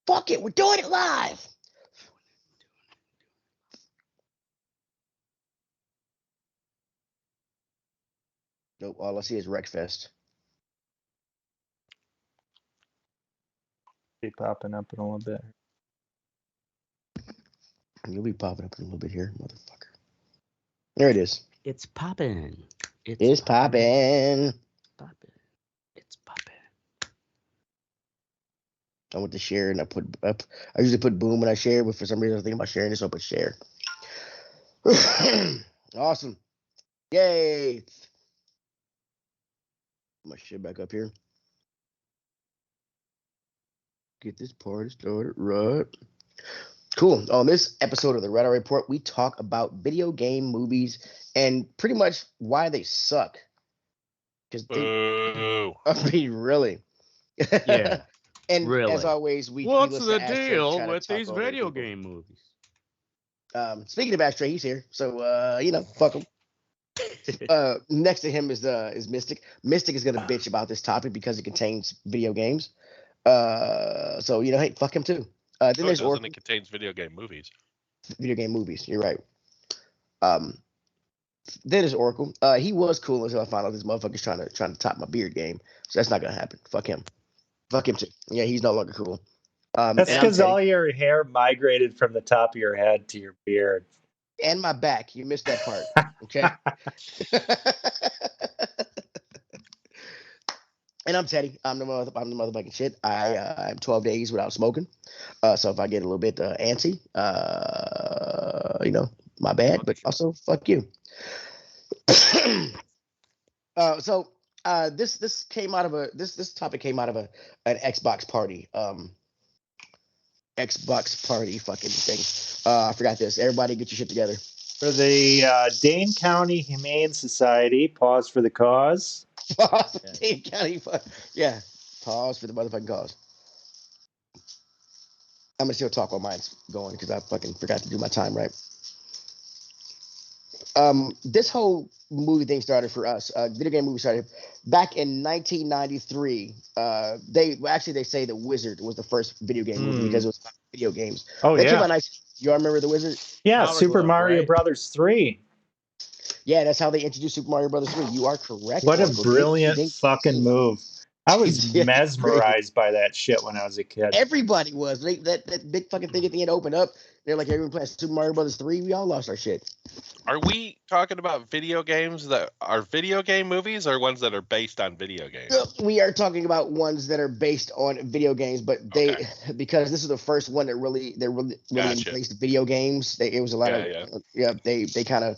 Fuck it, we're doing it live. Nope, all I see is Wreckfest. Be popping up in a little bit. You'll be popping up in a little bit here, motherfucker. There it is. It's popping. It's popping. Popping. It's popping. I went to share and I put up. I usually put boom when I share, but for some reason I was thinking about sharing this, so I put share. Awesome. Yay. Put my shit back up here. Get this party started right. Cool. On this episode of the RER Report, we talk about video game movies and pretty much why they suck. Because I mean, really. Yeah. And really. as always, What's listen the to Ashtray deal try with to talk these over video people. game movies? Speaking of Ashtray, he's here, so fuck him. Next to him is Mystic. Mystic is gonna bitch about this topic because it contains video games. So hey, fuck him too. Then there's Oracle. It contains video game movies. Video game movies. You're right. Then there's Oracle. He was cool until I found out this motherfucker's trying to top my beard game. So that's not gonna happen. Fuck him. Fuck him too. Yeah, he's no longer cool. That's because all your hair migrated from the top of your head to your beard. And my back. You missed that part. Okay. And I'm Teddy. I'm the motherfucking shit. I'm 12 days without smoking. So if I get a little bit antsy, my bad. But also, fuck you. This came out of this topic came out of an Xbox party. Xbox party fucking thing. I forgot this. Everybody get your shit together. For the Dane County Humane Society, pause for the cause. Pause for Dane County. Yeah. Pause for the motherfucking cause. I'm gonna still talk while mine's going because I fucking forgot to do my time right. This whole movie thing started for us. Video game movie started back in 1993. They say The Wizard was the first video game movie because it was about video games. Oh, Came out you all remember The Wizard? Yeah, Power Super Glove, Mario right? Brothers 3. Yeah, that's how they introduced Super Mario Brothers 3. You are correct. What a Uncle. brilliant fucking move. I was mesmerized by that shit when I was a kid. Everybody was. That big fucking thing at the end opened up. They're like, everyone playing Super Mario Brothers 3. We all lost our shit. Are we talking about video games that are video game movies or ones that are based on video games? We are talking about ones that are based on video games, but because this is the first one that really embraced video games. It was a lot They kind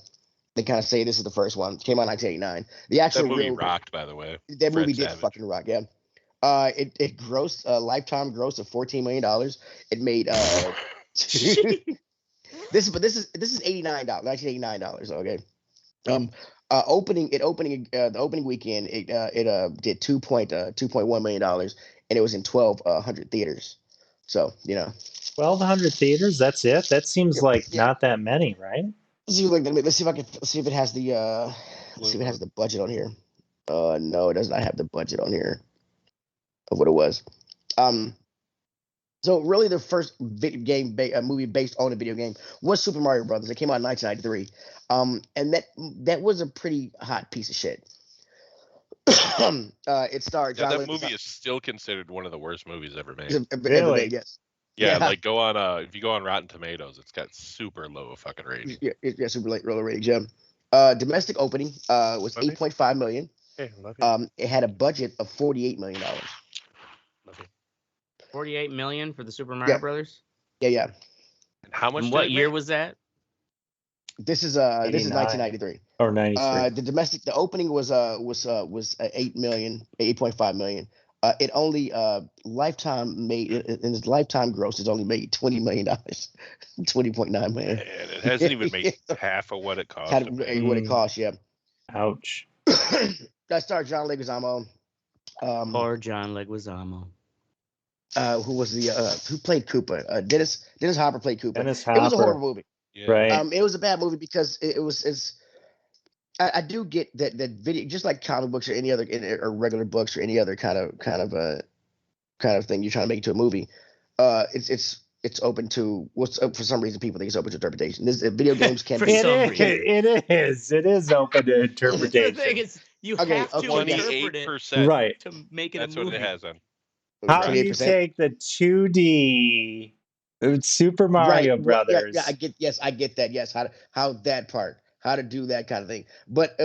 of say this is the first one. It came out in 1989. The actual that movie rocked, by the way. That movie did fucking rock. Yeah. It grossed a lifetime gross of $14 million. It made this is $89, $1989. Okay. The opening weekend it did $2.1 million, and it was in 1,200 theaters. So 1,200 theaters. That's it. That seems like not that many, right? Let's see if it has the budget on here. No, it does not have the budget on here of what it was. So really, the first video game movie based on a video game was Super Mario Brothers. It came out in 1993, and that was a pretty hot piece of shit. It starred John. That movie is still considered one of the worst movies ever made. Ever made, yes. Yeah, like if you go on Rotten Tomatoes, it's got super low fucking ratings. Yeah, super low ratings. Yeah. Domestic opening was $8.5 million. It had a budget of $48 million. 48 million for the Super Mario Brothers. Yeah. And how much? And what year was that? This is 1993 or 93. The opening was 8.5 million. It only lifetime gross has only made $20 million, $20.9 million. Man, it hasn't even made half of what it cost. What it cost, yeah. Ouch. That starred John Leguizamo. Poor John Leguizamo. Who played Koopa? Dennis Hopper played Koopa. Dennis Hopper. It was a horrible movie. Yeah. Right. It was a bad movie because I do get that video, just like comic books or any other or regular books or any other kind of thing you're trying to make into a movie. it's open to for some reason people think it's open to interpretation. Video games can For be. some It reason. it is open to The interpretation. thing is, you Okay, have to okay, yes. interpret it 28%. Right. to make it That's a movie. what it has on. How do you 28%? take the 2D Super Mario Right. Brothers? Yeah, I get that. Yes, how to do that kind of thing. But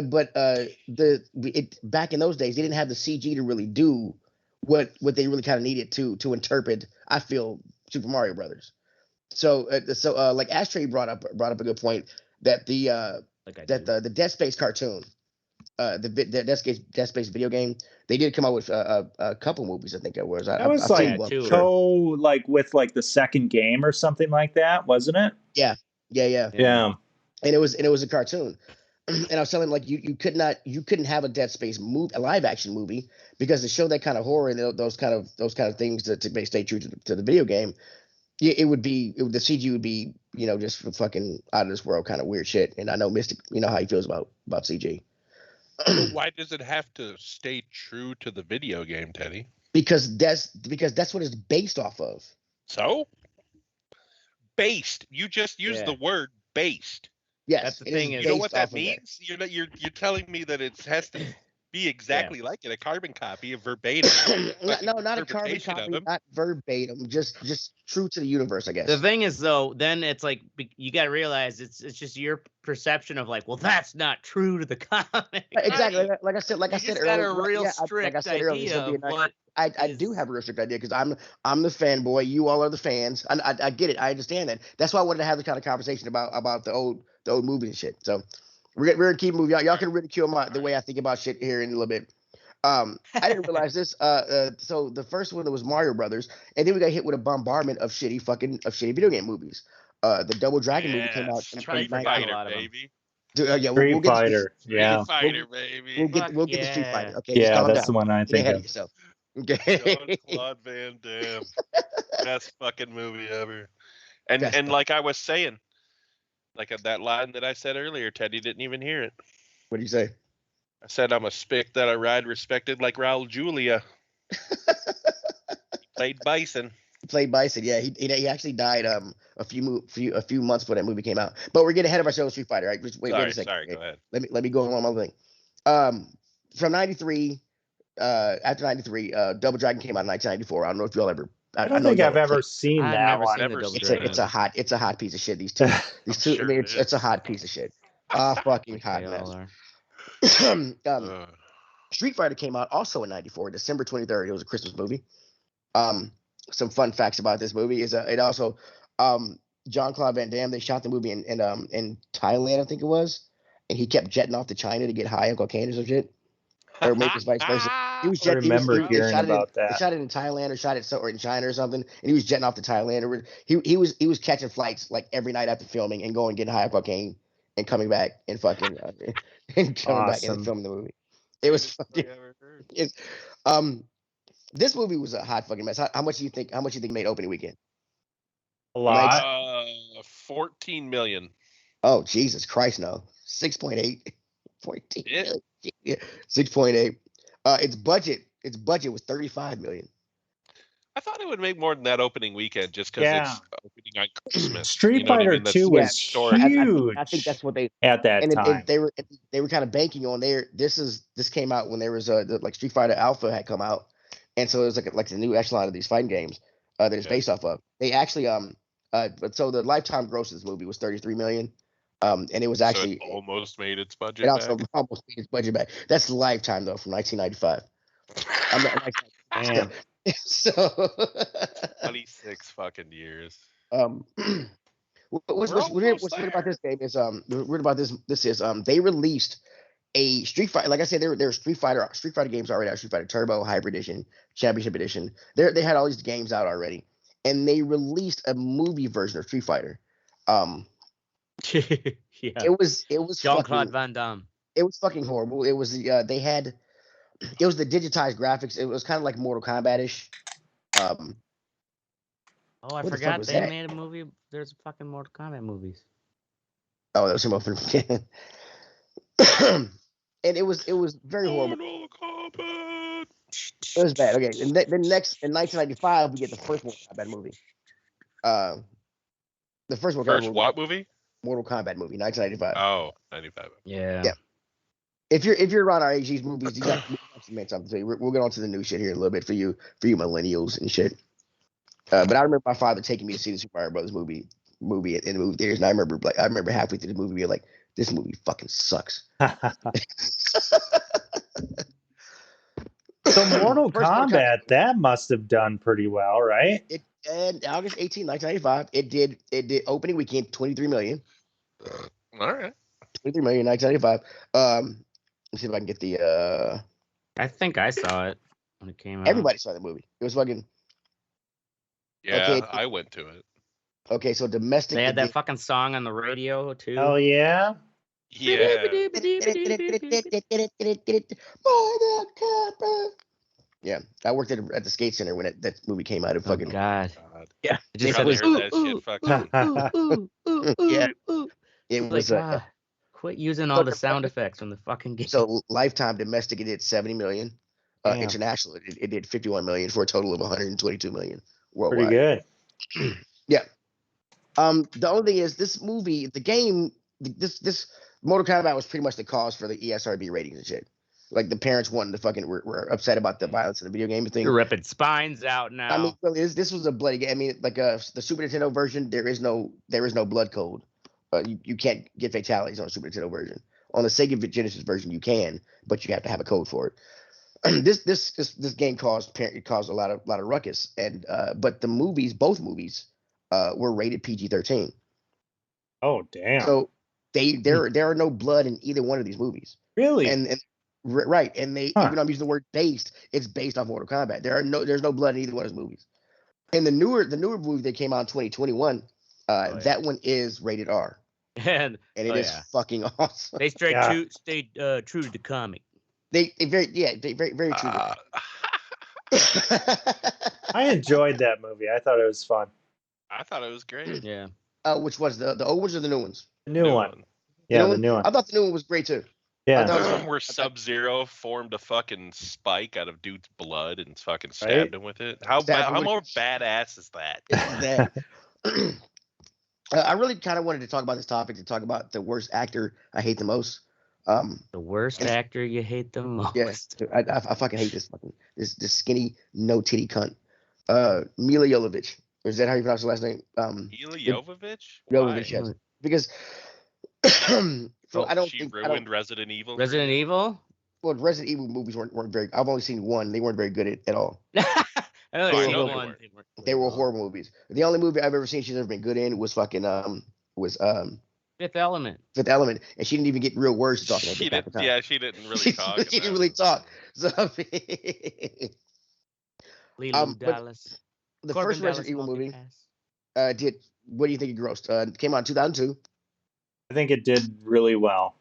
back in those days, they didn't have the CG to really do what they really kind of needed to interpret. I feel Super Mario Brothers. So like Ashtray brought up a good point that the Dead Space cartoon, the Dead Space video game, they did come out with a couple movies. I think it was. That was I've like seen one. with like the second game or something like that, wasn't it? Yeah. Yeah. And it was a cartoon. And I was telling him, like, you couldn't have a Dead Space movie, a live action movie, because to show that kind of horror and those kind of things to stay true to the video game, the CG would be, just fucking out of this world kind of weird shit. And I know Mystic, how he feels about CG. Why does it have to stay true to the video game, Teddy? Because that's what it's based off of. So based. You just used the word based. Yes, that's the thing. You know what that means? You're telling me that it has to be exactly like it, a carbon copy, a verbatim. No, not a carbon copy, not verbatim, just true to the universe, I guess. The thing is, though, then it's like you got to realize it's just your perception of like, well, that's not true to the comic. Exactly. Like I said earlier. Got a real strict idea. I do have a real strict idea because I'm the fanboy. You all are the fans. I get it. I understand that. That's why I wanted to have the kind of conversation about the old movies and shit. So we're gonna keep moving. Y'all can ridicule the way I think about shit here in a little bit. I didn't realize this. So the first one was Mario Brothers, and then we got hit with a bombardment of shitty video game movies. The Double Dragon movie came out. Street Fighter, baby. Street Fighter, yeah. Street Fighter, baby. We'll get to Street Fighter. Okay, yeah, that's down. the one I think of. Yourself. Okay. Jean-Claude Van Damme, best fucking movie ever. And like I was saying, like that line that I said earlier, Teddy didn't even hear it. What do you say? I said I'm a spick that I ride respected like Raul Julia. Played Bison. Yeah. He actually died a few months before that movie came out. But we're getting ahead of ourselves. Street Fighter, right? Just wait a second. Sorry, go ahead. Let me go on one other thing. From '93, after '93, Double Dragon came out in 1994. I don't know if y'all ever. I don't think I've ever seen that one. It's a hot piece of shit. These two. Sure it's a hot piece of shit. Fucking hot mess. Street Fighter came out also in '94, December 23rd. It was a Christmas movie. Some fun facts about this movie is it also Jean-Claude Van Damme. They shot the movie in Thailand, I think it was, and he kept jetting off to China to get high on cocaine or some shit, or maybe it's vice versa. I remember hearing about that. He shot it in Thailand or in China or something, and he was jetting off to Thailand. He was catching flights like every night after filming and going getting high on cocaine and coming back and fucking and coming back and filming the movie. It was fucking. This movie was a hot fucking mess. How much do you think? How much do you think made opening weekend? A lot. 14 million. Oh Jesus Christ! No, 6.8. 14 million. Yeah, 6.8. Its budget was 35 million. I thought it would make more than that opening weekend just because it's opening on Christmas. Street Fighter 2 was huge. I think that's what they at that time. They were kind of banking on this came out when there was like Street Fighter Alpha had come out, and so it was like the new echelon of these fighting games that it's based off of. They actually but so the lifetime gross of this movie was 33 million. And it was actually so it almost made its budget. It also almost made its budget back. That's the lifetime though, from 1995. So 26 fucking years. What's weird about this game is weird about this is they released a Street Fighter. Like I said, there were Street Fighter games already out. Street Fighter Turbo, Hybrid Edition, Championship Edition. They had all these games out already, and they released a movie version of Street Fighter. Yeah. It was Jean-Claude Van Damme. It was fucking horrible. It was it was the digitized graphics. It was kind of like Mortal Kombat-ish. I forgot they made a movie. There's fucking Mortal Kombat movies. Oh, that was him opening. And it was very horrible. Mortal Kombat. It was bad. Okay, and then next in 1995 we get the first Mortal Kombat movie. The first Mortal Kombat First what movie? Mortal Kombat movie, 1995. Oh, 95. Yeah. Yeah. If you're around our age, these movies actually meant something to you. We'll get on to the new shit here in a little bit for you millennials and shit. But I remember my father taking me to see the Super Mario Brothers movie in the movie theaters, and I remember halfway through the movie being like, this movie fucking sucks. So Mortal First Mortal Kombat, that must have done pretty well, right? And August 18, 1995, it did opening weekend 23 million. All right. 23 million, 1995. Let's see if I can get the I think I saw it when it came out. everybody saw the movie. It was fucking Yeah, okay. I went to it. Okay, so domestic. They had that fucking song on the radio too. Oh yeah. Yeah. Yeah, I worked at the skate center when that movie came out. It fucking God. yeah. It just Probably was, heard that shit fucking. Yeah. It Like, was quit using all the sound effects from the fucking game. so lifetime domestic it did 70 million. Damn. International it did 51 million for a total of 122 million worldwide. Pretty good. Yeah. The only thing is this movie, the game, this Mortal Kombat was pretty much the cause for the ESRB ratings and shit. Like the parents wanted to fucking were upset about the violence in the video game thing. You're ripping spines out now. I mean, really, this was a bloody game. I mean, like the Super Nintendo version, there is no blood code. You can't get fatalities on a Super Nintendo version. On the Sega Genesis version, you can, but you have to have a code for it. This game caused a lot of ruckus, and but the movies, both movies, were rated PG-13. Oh damn. So there are no blood in either one of these movies. Really? And right, and they even though I'm using the word based, it's based off Mortal Kombat. There's no blood in either one of those movies. And the newer movie that came out in 2021, that one is rated R. and it is fucking awesome. They stayed true to the comic. They very true. I enjoyed that movie. I thought it was fun. I thought it was great. Yeah. Which was the old ones or the new ones? The new one. Yeah, the new one. I thought the new one was great too. Yeah. Where Sub-Zero formed a fucking spike out of dude's blood and fucking stabbed him with it. How more badass is that? I really kind of wanted to talk about this topic, to talk about the worst actor I hate the most. The worst actor you hate the most. Yes, I fucking hate this skinny no titty cunt. Milla Jovovich. Is that how you pronounce her last name? Milla Jovovich? Jovovich, yes. Because I don't she think ruined Resident Evil. Resident Evil? Well, Resident Evil movies weren't very. I've only seen one. They weren't very good at all. They were horrible movies. The only movie I've ever seen she's ever been good in was fucking Fifth Element. Fifth Element, and she didn't even get real words to talk about. She didn't really talk. She didn't really talk. So Dallas. The first Resident Evil movie did. What do you think it grossed? Came out in 2002. I think it did really well.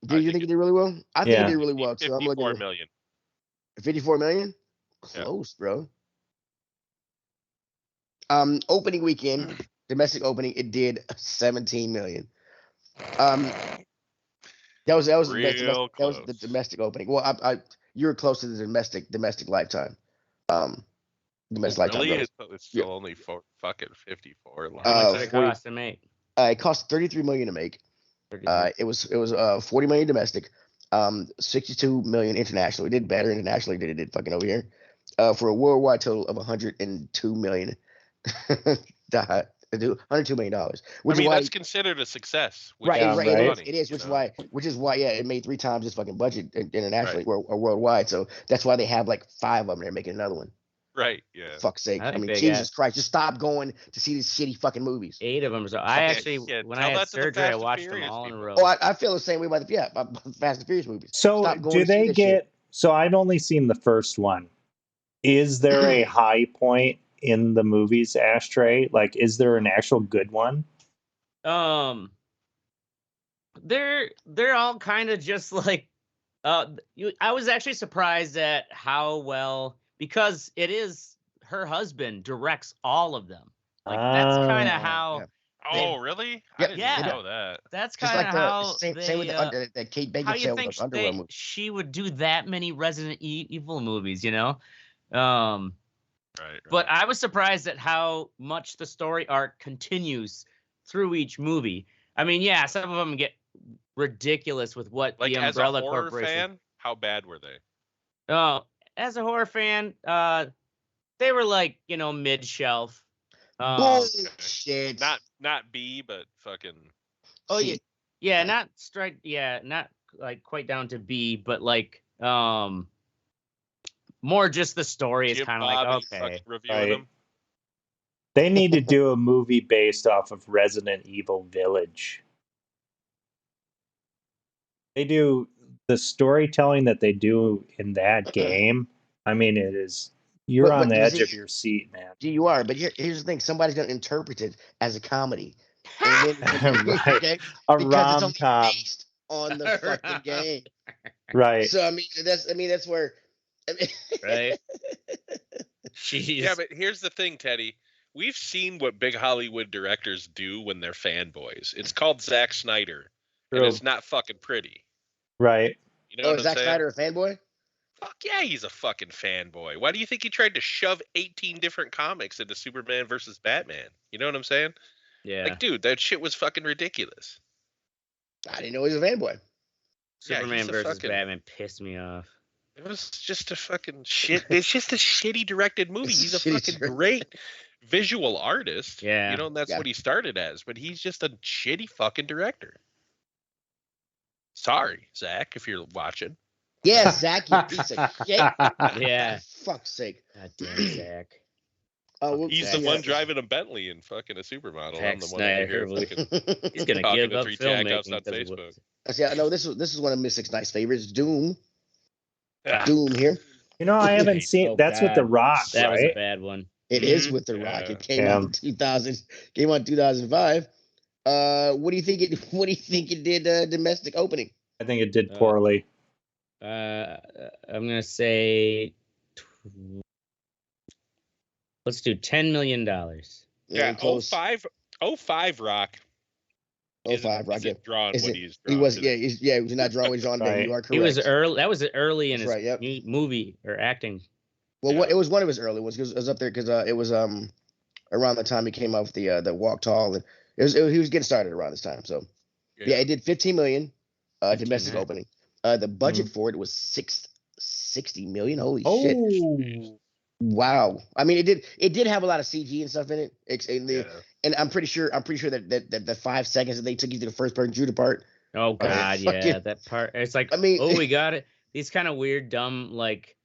Do you think it did really well? I think it did really well. So I'm looking at 54 million. 54 million? Close, bro. Opening weekend, domestic opening, it did 17 million. That was the domestic opening. Well, you were close to the domestic lifetime. Domestic lifetime. Really? It's still only for fucking 54. How much did it cost to make? It cost 33 million to make. It was 40 million domestic, 62 million international. It did better internationally than it did fucking over here. For a worldwide total of 102 million. $102 million. Which that's considered a success. Right. It is. Which is why it made 3 times its fucking budget internationally or worldwide. So that's why they have like 5 of them. They're making another one. Right. Yeah. Fuck's sake. I mean, Jesus Christ. Just stop going to see these shitty fucking movies. 8 of them. So I actually, when I had surgery, I watched them all in a row. Oh, I feel the same way about the Fast and Furious movies. So do they get? So I've only seen the first one. Is there a high point in the movies, Ashtray? Like, is there an actual good one? They're all kind of just like, I was actually surprised at how well, because it is her husband directs all of them. Like that's kind of how Oh, really? Yep. I Yeah. didn't know that. That's Just kind like of how same with the Kate how you Beckinsale think underwear movie. she would do that many Resident Evil movies, you know? Right. But I was surprised at how much the story arc continues through each movie. I mean, yeah, some of them get ridiculous with what like the as a Umbrella horror Corporation. fan, how bad were they? Oh, as a horror fan, they were like, you know, mid-shelf. Bullshit. Not B, but fucking. Oh C. yeah, not straight. Yeah, not like quite down to B, but like more just the story is Jim kind of Bob like and okay. fucking reviewing them. They need to do a movie based off of Resident Evil Village. They do the storytelling that they do in that game. I mean, it is you're on the edge of your seat, man. You are, but here's the thing: somebody's gonna interpret it as a comedy, and then Right. okay, A because it's only rom-com. based on the fucking game. Right. So I mean, that's where. I mean, Right. Jeez. Yeah, but here's the thing, Teddy. We've seen what big Hollywood directors do when they're fanboys. It's called Zack Snyder, and it's not fucking pretty. Right. You know what is I'm Zack saying? Snyder a fanboy? Fuck yeah, he's a fucking fanboy. Why do you think he tried to shove 18 different comics into Superman versus Batman? You know what I'm saying? Yeah. Like, dude, that shit was fucking ridiculous. I didn't know he was a fanboy. Superman versus Batman pissed me off. It was just a fucking shit. It's just a shitty directed movie. He's a fucking great visual artist. Yeah. You know, and that's what he started as, but he's just a shitty fucking director. Sorry, Zach, if you're watching. Yeah, Zach, you piece of shit. Yeah. For fuck's sake. God damn, Zach. He's the one driving a Bentley and fucking a supermodel. Zack I'm the one over here fucking He's gonna talking give to up three jackouts filmmaking on because of Facebook. See, I know this is one of Mystic's nice favorites. Doom. Yeah. Doom here. You know, I haven't seen. Oh, that's with The Rock, That was right? a bad one. It is with The Rock. It came out in 2000. Came out in 2005. What do you think it? What do you think it did? Domestic opening. I think it did poorly. I'm gonna say, let's do $10 million. Yeah, close. 05 Rock. 05 Rock. Yeah. Drawing what he's He drawing. was. Yeah. He was not drawing what he's drawing. Right. You are correct. He was early. That was early in That's his movie or acting. Well, it was one of his early ones because it was up there because it was around the time he came out with the Walk Tall, and he was getting started around this time. So yeah, it did 15 million domestic opening. The budget for it was 60 million. Holy shit! Wow. I mean, it did have a lot of CG and stuff in it. And I'm pretty sure that the 5 seconds that they took you to the first person shooter part. Oh god, yeah, that part. It's like, I mean, we got it. These kind of weird, dumb, like,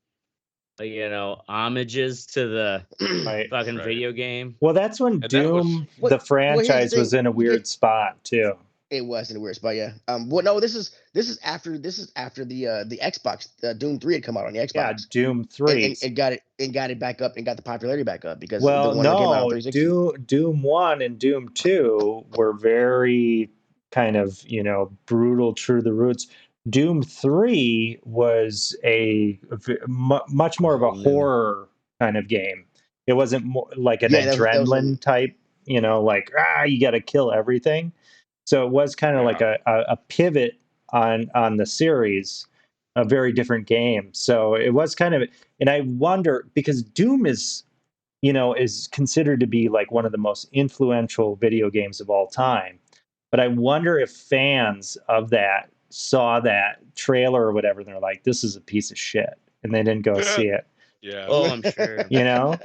you know, homages to the fucking video game. Well, that's when Doom, the franchise, was in a weird spot too. It was in a weird spot, yeah. Well, no, this is after the Xbox Doom 3 had come out on the Xbox. Yeah, Doom 3 and got it back up and got the popularity back up because well, the one that came out on 360. Doom 1 and Doom 2 were very kind of, you know, brutal, true to the roots. Doom 3 was a much more of a horror kind of game. It wasn't more like an adrenaline type, you know, like you got to kill everything. So it was kind of like a pivot on the series, a very different game. So it was kind of, and I wonder because Doom is considered to be like one of the most influential video games of all time. But I wonder if fans of that saw that trailer or whatever, and they're like, "This is a piece of shit," and they didn't go see it. Yeah. Oh, I'm sure. You know.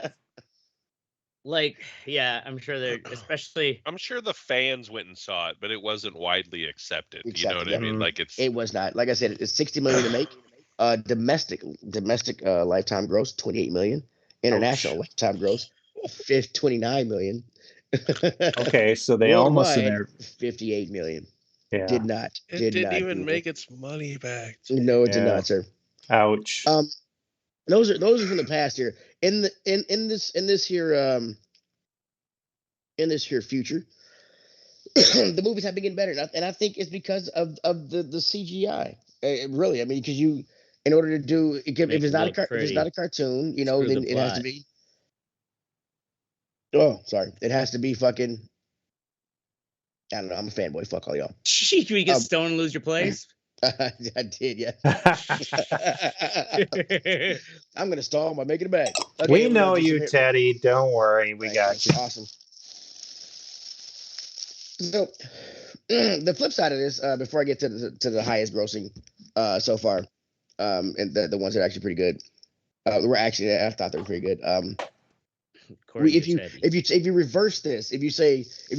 Like, yeah, I'm sure they're especially. I'm sure the fans went and saw it, but it wasn't widely accepted. You know what I mean? Like it was not. Like I said, it's 60 million to make. Domestic lifetime gross 28 million. International lifetime gross 29 million. Okay, so they almost in there 58 million. Yeah. It didn't even make its money back. No, it did not, sir. Ouch. Those are from the past here. In this here future, the movies have been getting better, and I think it's because of the CGI. Really, I mean, because in order to do if it's not a cartoon, you know, then it has to be. Oh, sorry, it has to be fucking. I don't know. I'm a fanboy. Fuck all y'all. You get stoned and lose your place? I did, yeah. I'm gonna stall by making it back. Okay, we know you, Teddy. Don't worry, we got you. Awesome. So, the flip side of this, before I get to the highest grossing so far, and the ones that are actually pretty good, I thought they were pretty good. If you reverse this, if you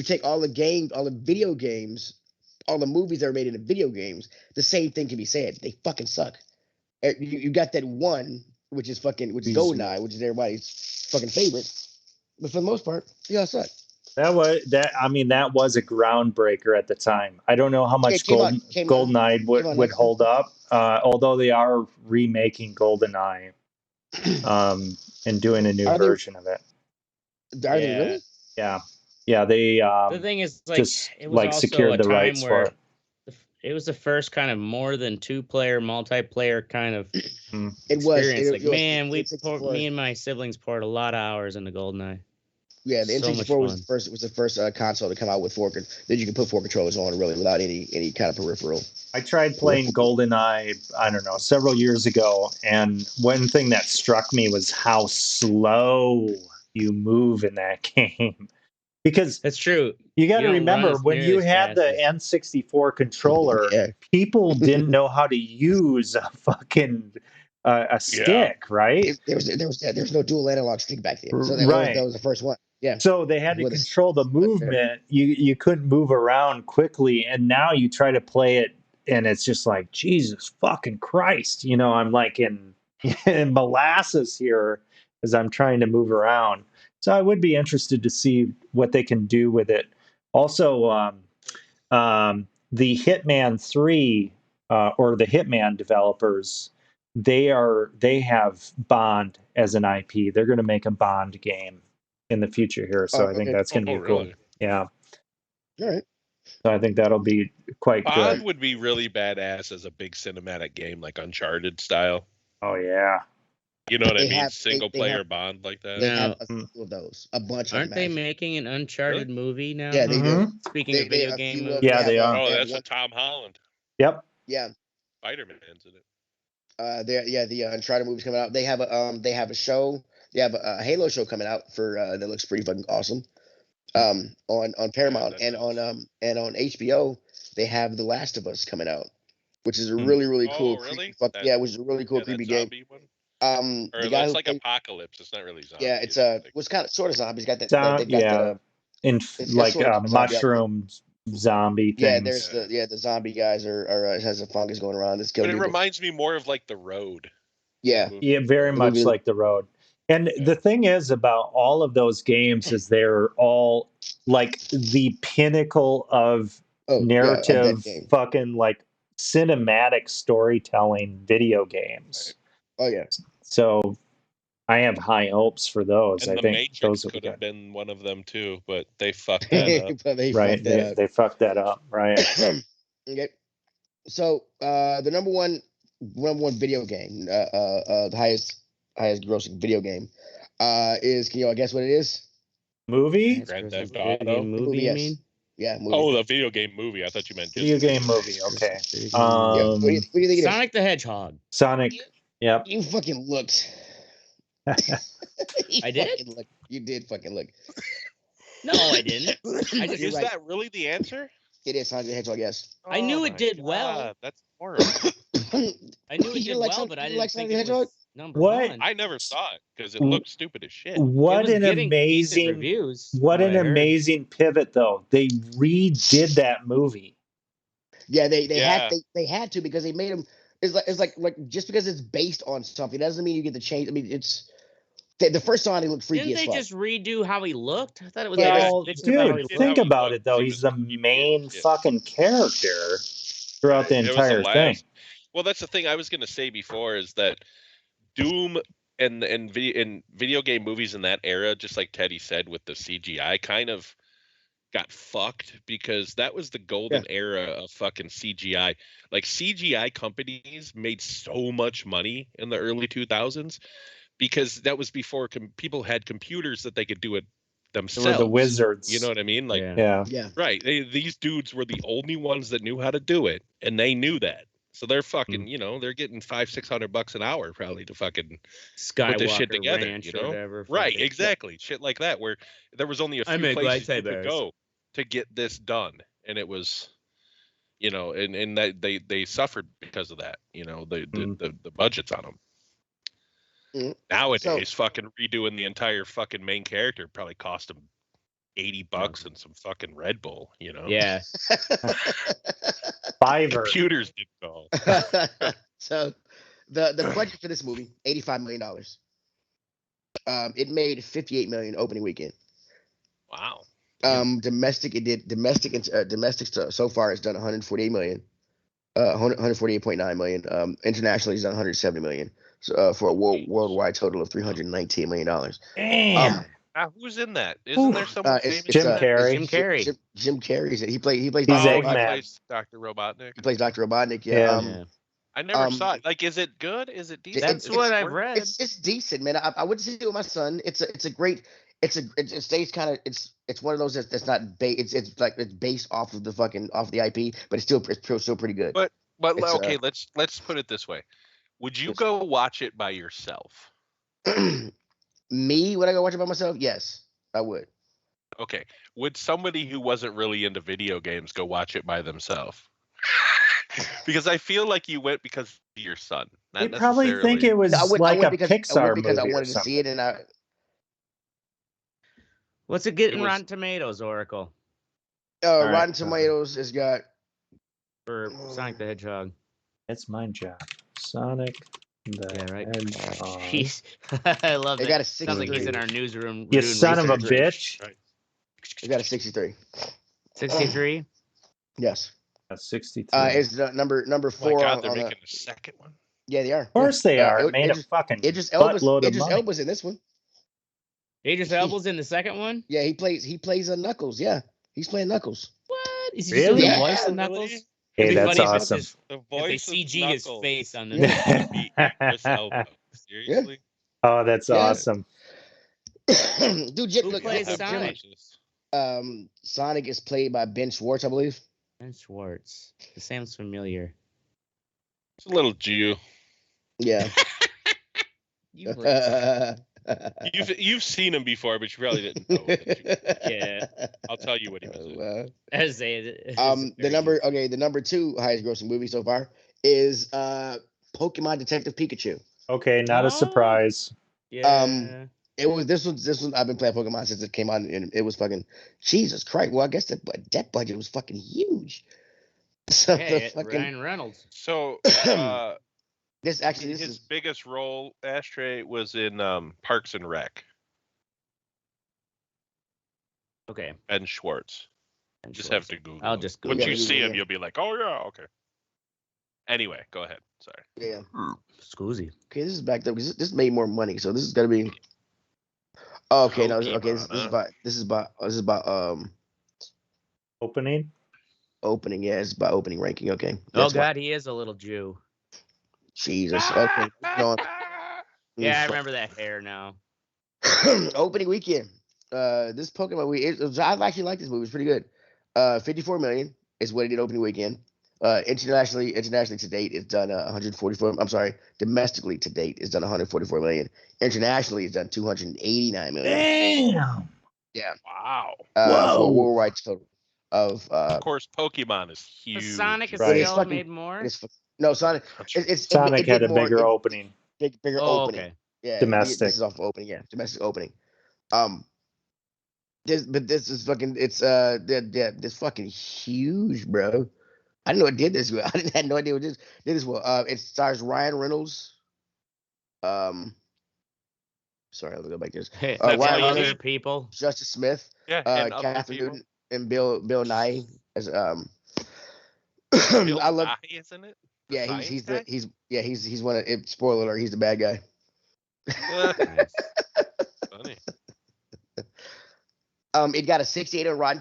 take all the video games, all the movies that are made into video games, the same thing can be said. They fucking suck. You got that one, which is Goldeneye, which is everybody's fucking favorite, but for the most part, they all suck. That was a groundbreaker at the time. I don't know how much Goldeneye would hold up, although they are remaking Goldeneye, and doing a new version of it. Are they really? Yeah. They the thing is, just it was also secured the rights for it. It was the first kind of more than 2-player multiplayer kind of experience. Me and my siblings poured a lot of hours into Goldeneye. Yeah, the N64 was the first console to come out with that you could put 4 controllers on really without any kind of peripheral. I tried playing Goldeneye, I don't know, several years ago, and one thing that struck me was how slow you move in that game. Because that's true. You got to remember, when you had the N64 controller, people didn't know how to use a fucking a stick, right? There was no dual analog stick back then, so that was the first one. Yeah. So they had to control the movement. You couldn't move around quickly, and now you try to play it, and it's just like, Jesus fucking Christ! I'm like in molasses here as I'm trying to move around. So I would be interested to see what they can do with it. Also, the Hitman 3 or the Hitman developers, they have Bond as an IP. They're going to make a Bond game in the future here. So I think that's going to be cool. Yeah. All right. So I think that'll be quite good. Bond would be really badass as a big cinematic game, like Uncharted style. Oh, yeah. You know what I mean? Single player Bond like that. They have a few of those. A bunch of them. Aren't they making an Uncharted movie now? Yeah, they do. Speaking of video game movies. Yeah, they are. Oh, that's with Tom Holland. Yep. Yeah. Spider-Man's in it. The Uncharted movie's coming out. They have a show. They have a Halo show coming out that looks pretty fucking awesome. On Paramount and on HBO they have The Last of Us coming out, which is a really cool. Really? Which is a really cool creepy game. One? Or it looks like Apocalypse. It's not really zombie. Yeah, it's kind of sort of zombies. Got that. Mushroom zombie things. Yeah, there's the zombie guys has a fungus going around. But it reminds me more of like The Road. Yeah, very much like The Road. And the thing is about all of those games is they're all like the pinnacle of narrative, fucking like cinematic storytelling video games. Oh yeah. So I have high hopes for those. And I think Matrix those could have been one of them too, but they fucked that up. They fucked that up. Right. Okay. So the number one video game, the highest grossing video game, is, can you all guess what it is? Movie? Grand Theft Auto. Movie, yes. you mean? Yeah, movie. Oh, the video game movie. I thought you meant video game movie. Okay. What do you think it is? Sonic the Hedgehog. Sonic. Yep. You fucking looked. I did? You did fucking look. No, I didn't. Is that really the answer? It is Sonic the Hedgehog, yes. I knew it did well. That's horrible. I knew it did well, but I didn't think it was number what? one. I never saw it because it looked stupid as shit. What an amazing pivot, though. They redid that movie. Yeah, they had to, because they made them. It's like just because it's based on something doesn't mean you get to change. I mean, it's the first Sonic looked freaky. Didn't they just redo how he looked? I thought it was. Dude, think about it though. He's the main fucking character throughout the entire thing. Well, that's the thing I was going to say before, is that Doom and video game movies in that era, just like Teddy said with the CGI, kind of got fucked, because that was the golden era of fucking CGI. Like, CGI companies made so much money in the early 2000s because that was before people had computers that they could do it themselves. They were the wizards. You know what I mean? Like, yeah. Right. These dudes were the only ones that knew how to do it, and they knew that. So they're fucking, they're getting $500-600 an hour probably to fucking put this shit together. Ranch or whatever. Right, exactly. Shit like that, where there was only a few places you could go to get this done, and it was, and that they suffered because of that. The budgets on them. Mm. Nowadays, fucking redoing the entire fucking main character probably cost them $80 and some fucking Red Bull. Yeah. Fiverr. Computers did go. So the budget for this movie, $85 million. It made $58 million opening weekend. Wow. Domestic so far it's done $148 million. 148.9 million. Internationally it's done $170 million. So, for a worldwide total of $319 million. Damn. Who's in that? Isn't there someone famous? Jim Carrey. Jim Carrey. Jim Carrey's it. He plays. He plays Dr. Robotnik. He plays Dr. Robotnik. Yeah. I never saw it. Like, is it good? Is it decent? That's what I've read. It's decent, man. I wouldn't see it with my son. It stays kind of. It's one of those that's not it's based off of the IP, but it's still pretty good. But okay, let's put it this way. Would you go watch it by yourself? Me? Would I go watch it by myself? Yes, I would. Okay. Would somebody who wasn't really into video games go watch it by themselves? Because I feel like you went because of your son. They probably think it was like a Pixar movie because I wanted to see it, and I. What's it getting Rotten Tomatoes, Oracle? Rotten Tomatoes has got for Sonic the Hedgehog. That's my job. Sonic the Hedgehog. Jeez. I love it. They got a 63. Sounds like he's in our newsroom. You son of a bitch. Right. They got a 63. 63? Yes. A 63. Is number 4. Oh my God, they're making a second one. Yeah, they are. Of course they are. It made a fucking buttload of money. Elba's in this one. Idris Elba's in the second one? Yeah, he plays Knuckles. Yeah, he's playing Knuckles. What? Is he really? the voice of Knuckles? Really? Hey, that's awesome. The voice if they CG his face on the Idris Elba. Seriously? Yeah. Oh, that's awesome. Dude, who plays Sonic? Sonic is played by Ben Schwartz, I believe. Ben Schwartz. It sounds familiar. It's a little Jew. Yeah. You've seen him before, but you probably didn't know. Yeah, I'll tell you what he was in. The number 2 highest grossing movie so far is Pokemon Detective Pikachu. Okay, not a surprise. Yeah. It was this one. I've been playing Pokemon since it came out, and it was fucking Jesus Christ. Well, I guess that budget was fucking huge. So Ryan Reynolds. So his biggest role, Ashtray, was in Parks and Rec. Okay. Ben Schwartz. Have to Google. I'll just Google. Once you see him, you'll be like, oh yeah, okay. Anyway, go ahead. Sorry. Yeah. Scoozy. Okay, this is backed up because this made more money, so this is gonna be. Oh, okay, no, okay. This is about opening. Opening, yeah, it's by opening ranking. Okay. Oh God, he is a little Jew. Jesus. Okay. Yeah, I remember that hair now. Opening weekend. This Pokemon I actually like this movie. It's pretty good. 54 million is what it did opening weekend. Internationally to date, it's done 144. I'm sorry, domestically to date, it's done 144 million. Internationally, it's done 289 million. Damn. Yeah. Wow. For a worldwide total of. Of course, Pokemon is huge. Sonic is still made more. No, Sonic. Sonic had a bigger opening. Bigger opening. Okay. Yeah. Domestic. This is off opening. Yeah, domestic opening. This is fucking. It's this fucking huge, bro. I didn't know it did this well. I had no idea what did this well. It stars Ryan Reynolds. Sorry, let me go back to this. Ryan Reynolds, other people. Justice Smith. Yeah, Catherine Newton and Bill Nye as Bill I love. Nye, isn't it? Yeah, he's one of. Spoiler alert: he's the bad guy. Funny. It got a 68 on Rotten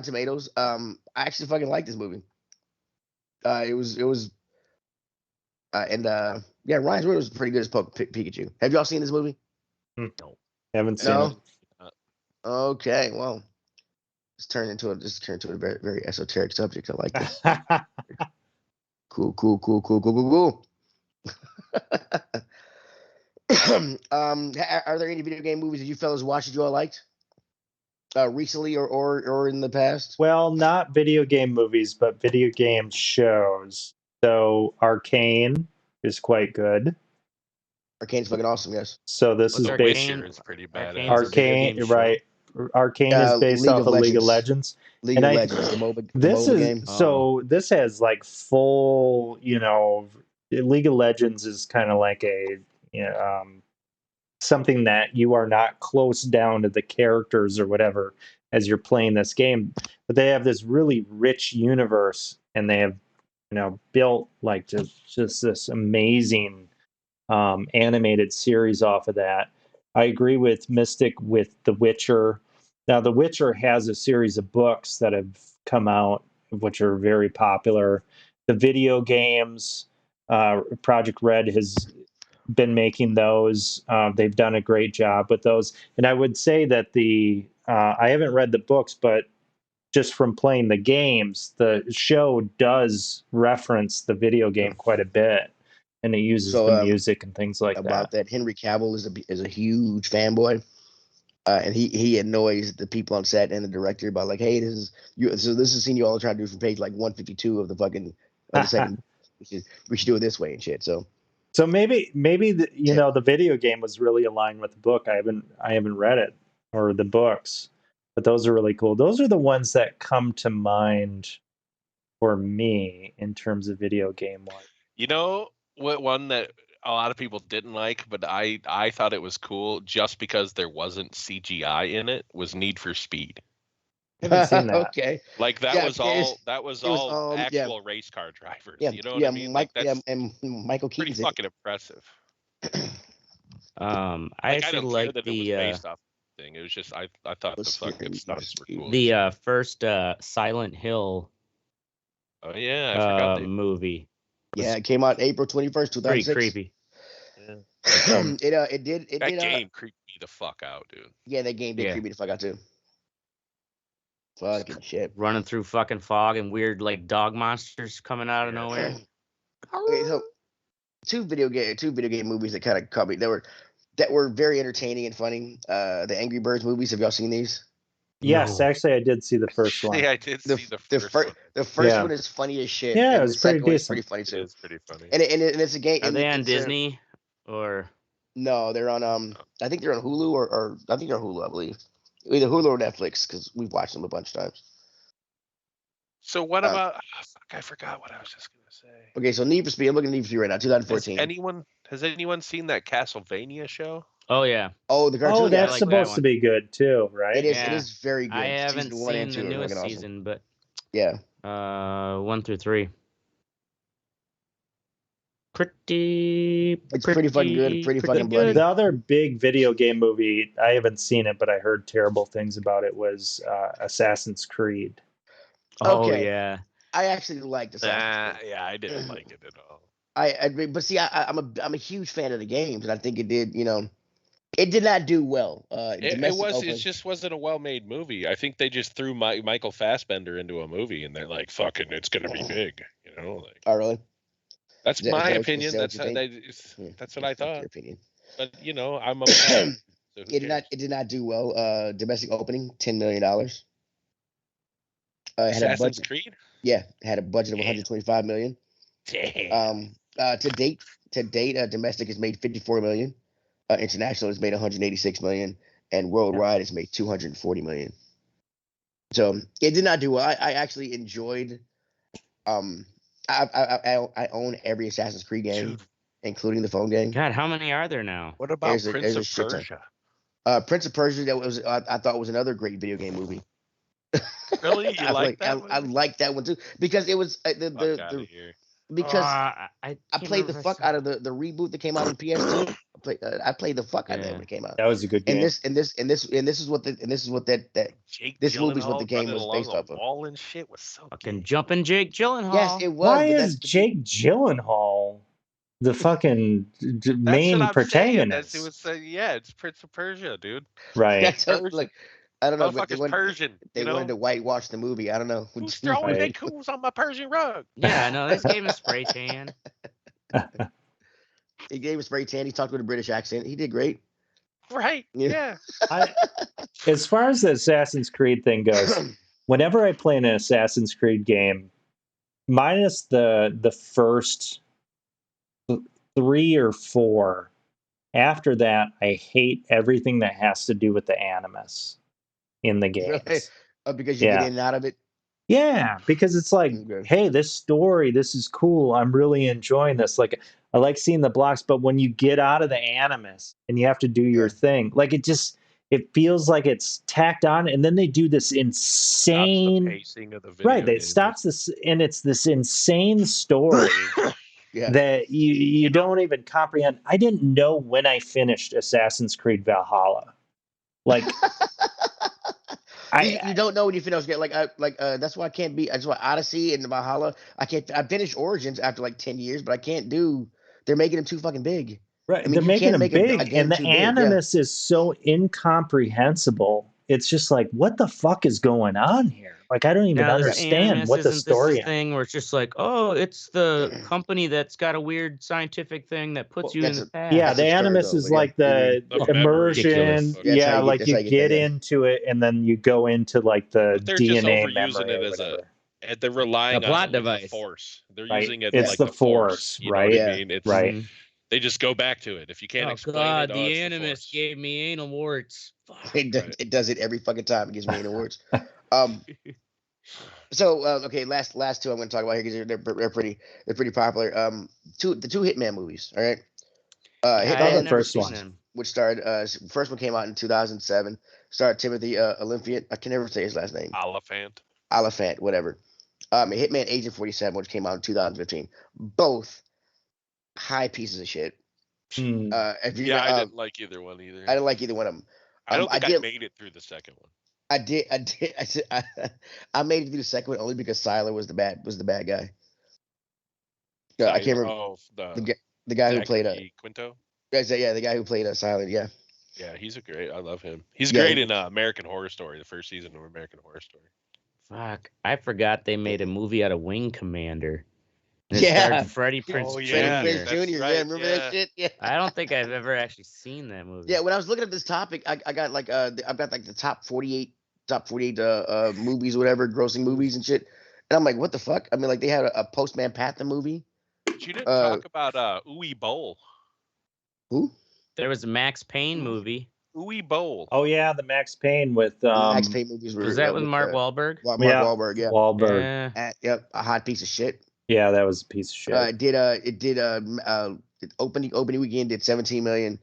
Tomatoes. I actually fucking like this movie. Ryan Reynolds was pretty good as Pikachu. Have y'all seen this movie? No, haven't seen it. Okay, well, this turned into a very, very esoteric subject. I like this. Cool. Are there any video game movies that you fellas watched that you all liked recently or in the past? Well, not video game movies, but video game shows. So Arcane is quite good. Arcane's fucking awesome, yes. So this is based is pretty bad. Arcane, right? Arcane is based off of League of Legends. League of Legends, the MOBA game. So this has like full, League of Legends is kind of like a something that you are not close down to the characters or whatever as you're playing this game, but they have this really rich universe, and they have built like just this amazing animated series off of that. I agree with Mystic with The Witcher. Now, The Witcher has a series of books that have come out, which are very popular. The video games, Project Red has been making those. They've done a great job with those. And I would say that I haven't read the books, but just from playing the games, the show does reference the video game quite a bit. And it uses the music and things like about that. Henry Cavill is a huge fanboy, and he annoys the people on set and the director about like, hey, this is a scene you all are trying to do from page like 152 of the fucking the second. We should do it this way and shit. So maybe the video game was really aligned with the book. I haven't read it or the books, but those are really cool. Those are the ones that come to mind for me in terms of video game wise. What one that a lot of people didn't like, but I thought it was cool just because there wasn't CGI in it, was Need for Speed. I haven't seen that. Okay. Like that was all actual race car drivers. Yeah, you know what I mean? And Michael Keaton. Pretty fucking impressive. I actually like that it was based off thing. It was just I thought the fucking stunts were cool. The first Silent Hill. Oh yeah, I forgot movie. Yeah, it came out April 21st, 2006. Pretty creepy. Yeah. It did. That game creeped me the fuck out, dude. Yeah, that game did creep me the fuck out too. Fucking shit. Running through fucking fog and weird like dog monsters coming out of nowhere. Okay, so two video game movies that kind of caught me. That were very entertaining and funny. The Angry Birds movies. Have y'all seen these? Yes, actually, I did see the first one. Yeah, I did see the first one. The first one is funny as shit. Yeah, it was pretty decent. Pretty funny too. It's pretty funny. And it's a game. Are they on Disney or? No, they're on. I think they're on Hulu or I think they're on Hulu. I believe either Hulu or Netflix because we've watched them a bunch of times. So what about? I forgot what I was just gonna say. Okay, so Need for Speed. I'm looking at Need for Speed right now, 2014. Has anyone seen that Castlevania show? Oh yeah. Oh, the cartoon. Oh, that's supposed to be good too, right? It is. Yeah. It is very good. I haven't seen the newest season, but yeah. 1 through 3. It's pretty fucking good. Pretty fucking bloody. The other big video game movie, I haven't seen it, but I heard terrible things about it, was Assassin's Creed. Oh yeah. I actually liked Assassin's Creed. Yeah, I didn't like it at all. But see, I'm a huge fan of the games, and I think it did. It did not do well. It just wasn't a well-made movie. I think they just threw Michael Fassbender into a movie, and they're like, "Fucking, it's gonna be big," Like, oh, really? That's my opinion. That's what I thought. Your opinion. But I'm a fan, so it did not do well. Domestic opening, $10 million. Assassin's Creed. Yeah, it had a budget of $125 million. Damn. To date, domestic has made $54 million. International has made $186 million, and worldwide has made $240 million. So it did not do well. I actually enjoyed. I own every Assassin's Creed game, including the phone game. God, how many are there now? What about Prince of Persia? Prince of Persia, I thought was another great video game movie. Really, you like that? I like that one too because it was because I played the fuck out of the reboot that came out on PS2. I played the fuck out of that when it came out. That was a good game. And this is what this movie's what the game was based off of. Wall and shit was so fucking jumping Jake Gyllenhaal. Yes, it was. Why is Jake Gyllenhaal the fucking main protagonist? It's Prince of Persia, dude. Right. That's like I don't know, but Motherfucker's Persian. They wanted to whitewash the movie. I don't know. Who's throwing haikus on my Persian rug? Yeah, I know. They just gave him a spray tan. He gave him a spray tan. He talked with a British accent. He did great. Right. Yeah. As far as the Assassin's Creed thing goes, whenever I play an Assassin's Creed game, minus the first 3 or 4, after that, I hate everything that has to do with the animus in the games. Really? Because you get in and out of it? Yeah, because it's like, hey, this story, this is cool. I'm really enjoying this. Like, I like seeing the blocks, but when you get out of the animus and you have to do your thing, like it feels like it's tacked on, and then they do this insane pacing of the video right. It game. stops this, and it's this insane story that you don't even comprehend. I didn't know when I finished Assassin's Creed Valhalla. Like, you don't know when you finish. That's why I can't be. That's why Odyssey and Valhalla. I can't. I finished Origins after like 10 years, but I can't do. They're making them too fucking big. Right, I mean, they're making them big, and the big, animus is so incomprehensible. It's just like, what the fuck is going on here? Like, I don't even understand what the story is. Thing where it's just like, oh, it's the company that's got a weird scientific thing that puts you in the past. Yeah, the animus is like the immersion. Yeah, like you get into it, and then you go into like the DNA memory. It as they're relying on plot device. The force. They're using it it's like the force, right? You know what I mean? It's, right. They just go back to it. If you can't explain it, the animus gave me anal warts. It does it every fucking time. It gives me anal warts. So okay, last two I'm going to talk about here because they're pretty popular. The two Hitman movies. All right. Hitman, the first one, which starred. First one came out in 2007. Starred Timothy Olyphant. I can never say his last name. Oliphant, whatever. Hitman Agent 47, which came out in 2015. Both high pieces of shit. I didn't like either one either. I didn't like either one of them. I don't think I made it through the second one. I did. I made it through the second one only because Siler was the bad guy. I can't remember the guy who played Quinto. Yeah, the guy who played Siler. Yeah. Yeah, I love him. He's great in American Horror Story, the first season of American Horror Story. Fuck, I forgot they made a movie out of Wing Commander. And Freddie Prinze Jr. Freddie Prinze Jr. Right. Yeah, remember that shit? Yeah. I don't think I've ever actually seen that movie. Yeah, when I was looking at this topic, I got like I've got like the top 48 movies or whatever, grossing movies and shit. And I'm like, what the fuck? I mean, like they had a Postman Pat the movie. But you didn't talk about Uwe Boll. Who? There was a Max Payne movie. Uwe Boll. Oh yeah, the Max Payne with Max Payne movies were. Was that with Mark Wahlberg? Mark Wahlberg, yeah. Wahlberg. Yep, a hot piece of shit. Yeah, that was a piece of shit. It did opening weekend did 17 million.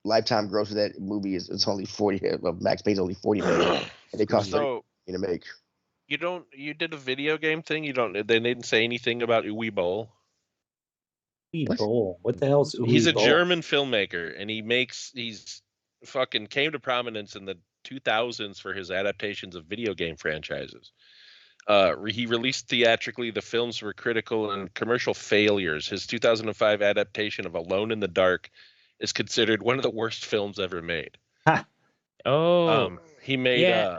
Lifetime gross of that movie is only 40. Max Payne's only 40 million, and they cost 30 million to make. You did a video game thing. They didn't say anything about Uwe Boll. Uwe Boll. What the hell's Uwe Boll? He's a German filmmaker, and he's fucking came to prominence in the 2000s for his adaptations of video game franchises. He released theatrically. The films were critical and commercial failures. His 2005 adaptation of Alone in the Dark is considered one of the worst films ever made. He made. Yeah,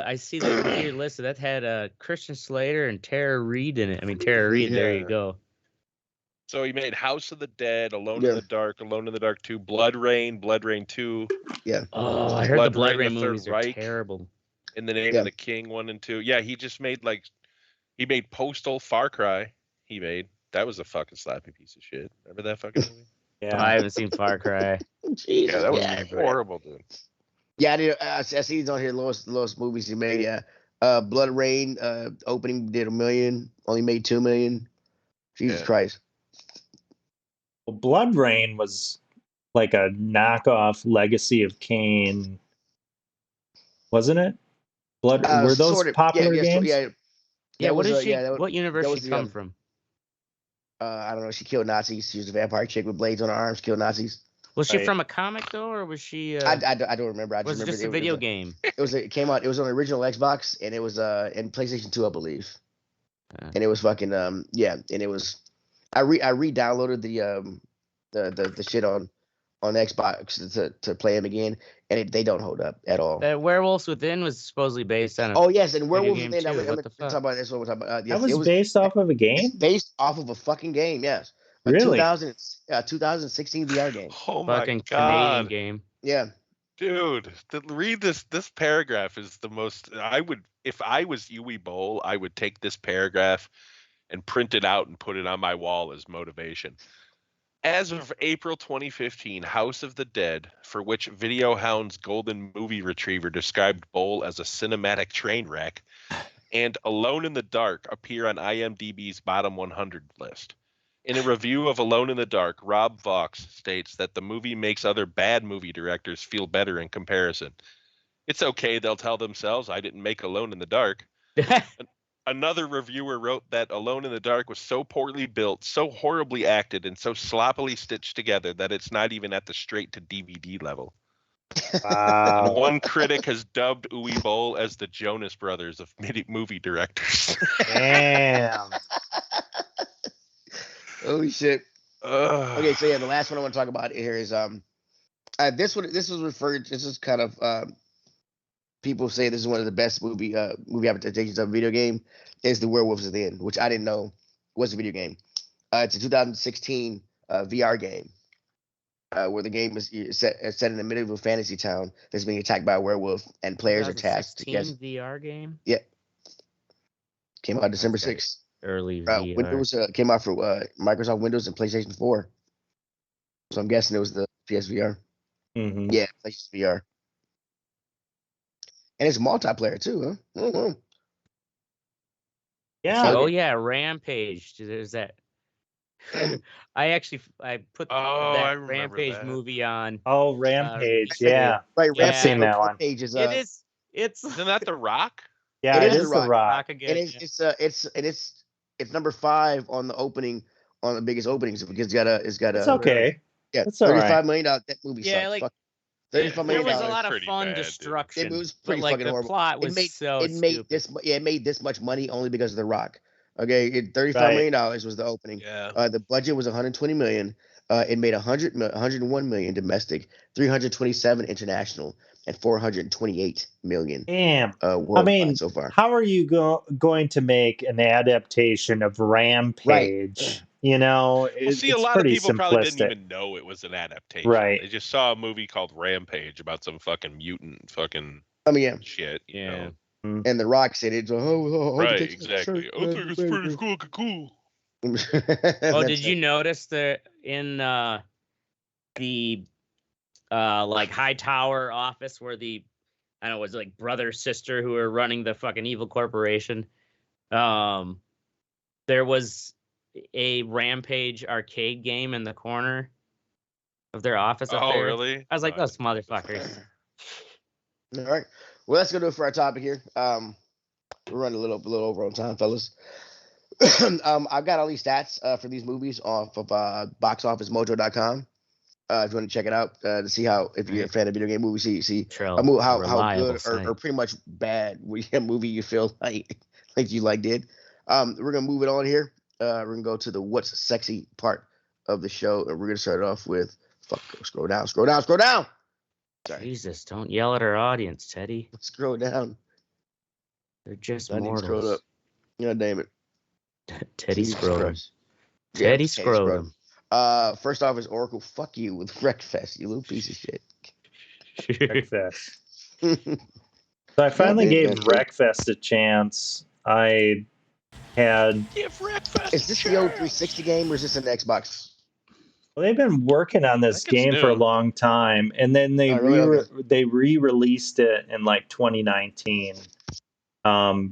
I see that here listed. That had Christian Slater and Tara Reid in it. I mean, Tara Reid. There you go. So he made House of the Dead, Alone in the Dark, Alone in the Dark 2, Blood Rain, Blood Rain 2. Yeah. Oh, I heard the Blood Rain movies are terrible. In the Name of the King 1 and 2. Yeah, he just made he made Postal Far Cry. That was a fucking slappy piece of shit. Remember that fucking movie? Yeah, I haven't seen Far Cry. Jeez. Yeah, that was horrible, dude. Yeah, I see he's on here. Lowest movies he made. Yeah, Blood Rain opening did $1 million, only made $2 million. Jesus Christ. Well, Blood Rain was like a knockoff Legacy of Kain, wasn't it? Were those sort of popular games? Yeah. What universe did she come from? I don't know. She killed Nazis. She was a vampire chick with blades on her arms. Killed Nazis. Was she from a comic though, or was she? I don't remember. I just remember just a video game. It came out. It was on the original Xbox, and it was in PlayStation 2, I believe. And it was fucking and it was. I re-downloaded the shit on on Xbox to play them again, and they don't hold up at all. That Werewolves Within was supposedly based on. Oh yes, and Werewolves game Within. too. I'm What the talk fuck? about this. What we're talking about. Yes, That was it based off of a game. It's based off of a fucking game. Yes, a Really? 2016 VR game. Oh my Fucking god, Canadian game. Yeah. dude! Read this. This paragraph is the most. I would, if I was Uwe Boll, I would take this paragraph and print it out and put it on my wall as motivation. As of April 2015, House of the Dead, for which Video Hound's Golden Movie Retriever described Boll as a cinematic train wreck, and Alone in the Dark appear on IMDb's bottom 100 list. In a review of Alone in the Dark, Rob Vox states that the movie makes other bad movie directors feel better in comparison. It's okay, they'll tell themselves, I didn't make Alone in the Dark. Another reviewer wrote that Alone in the Dark was so poorly built, so horribly acted, and so sloppily stitched together that it's not even at the straight-to-DVD level. Wow. And one critic has dubbed Uwe Boll as the Jonas Brothers of movie directors. Damn. Holy shit. Okay, so yeah, the last one I want to talk about here is this was referred. This is kind of people say this is one of the best movie adaptations of a video game. Is the Werewolves Within, which I didn't know was a video game. It's a 2016 VR game where the game is set in the middle of a fantasy town that's being attacked by a werewolf, and players are tasked to guess. VR game. Yeah, came out December 6th. Early VR. Windows came out for Microsoft Windows and PlayStation 4. So I'm guessing it was the PSVR. Mm-hmm. Yeah, PlayStation VR. And it's multiplayer too, huh? Mm-hmm. Yeah. Oh yeah, Rampage. There's that. I put that Rampage movie on. Oh, Rampage. Yeah. Right. I've seen that one. Rampage is. It's. Isn't that The Rock? Yeah, it is The Rock. Again, It's number 5 on the biggest openings because it's got It's okay. Yeah, it's all $35 right. million. That movie sucks. like $35 million. There was a lot of Pretty fun bad, destruction. It was pretty but, fucking the horrible. plot was it made this much money only because of The Rock. Okay, $35 million was the opening. Yeah. The budget was $120 million. It made 101 million domestic, 327 international, and 428 million. Damn. Worldwide so far. How are you going to make an adaptation of Rampage? Right. You know, a lot of people probably didn't even know it was an adaptation. Right. They just saw a movie called Rampage about some fucking mutant fucking shit. Yeah. You know? And The Rock said it. Right, exactly. I think it's pretty cool. Oh, did you notice that in the like high tower office where the I don't know, was it like brother sister who were running the fucking evil corporation? There was a Rampage arcade game in the corner of their office up there. Oh, really? I was like, those motherfuckers. All right. Well, let's go do it for our topic here. We're running a little over on time, fellas. I've got all these stats for these movies off of boxofficemojo.com. If you want to check it out to see how, if you're a fan of video game movies, see how good or pretty much bad a movie you feel like you did. We're gonna move it on here. We're gonna go to the what's sexy part of the show, and we're gonna start it off with scroll down. Sorry. Jesus, don't yell at our audience, Teddy. Scroll down. They're just mortals. mortals. Up. God damn it. Teddy scrolled. Teddy scrolled. First off is Oracle. Fuck you with Wreckfest, you little piece of shit. Wreckfest. So I finally gave Wreckfest a chance. I had. Give Wreckfest. Is this the old 360 game or is this an Xbox? Well, they've been working on this game for a long time, and then they re-released it in like 2019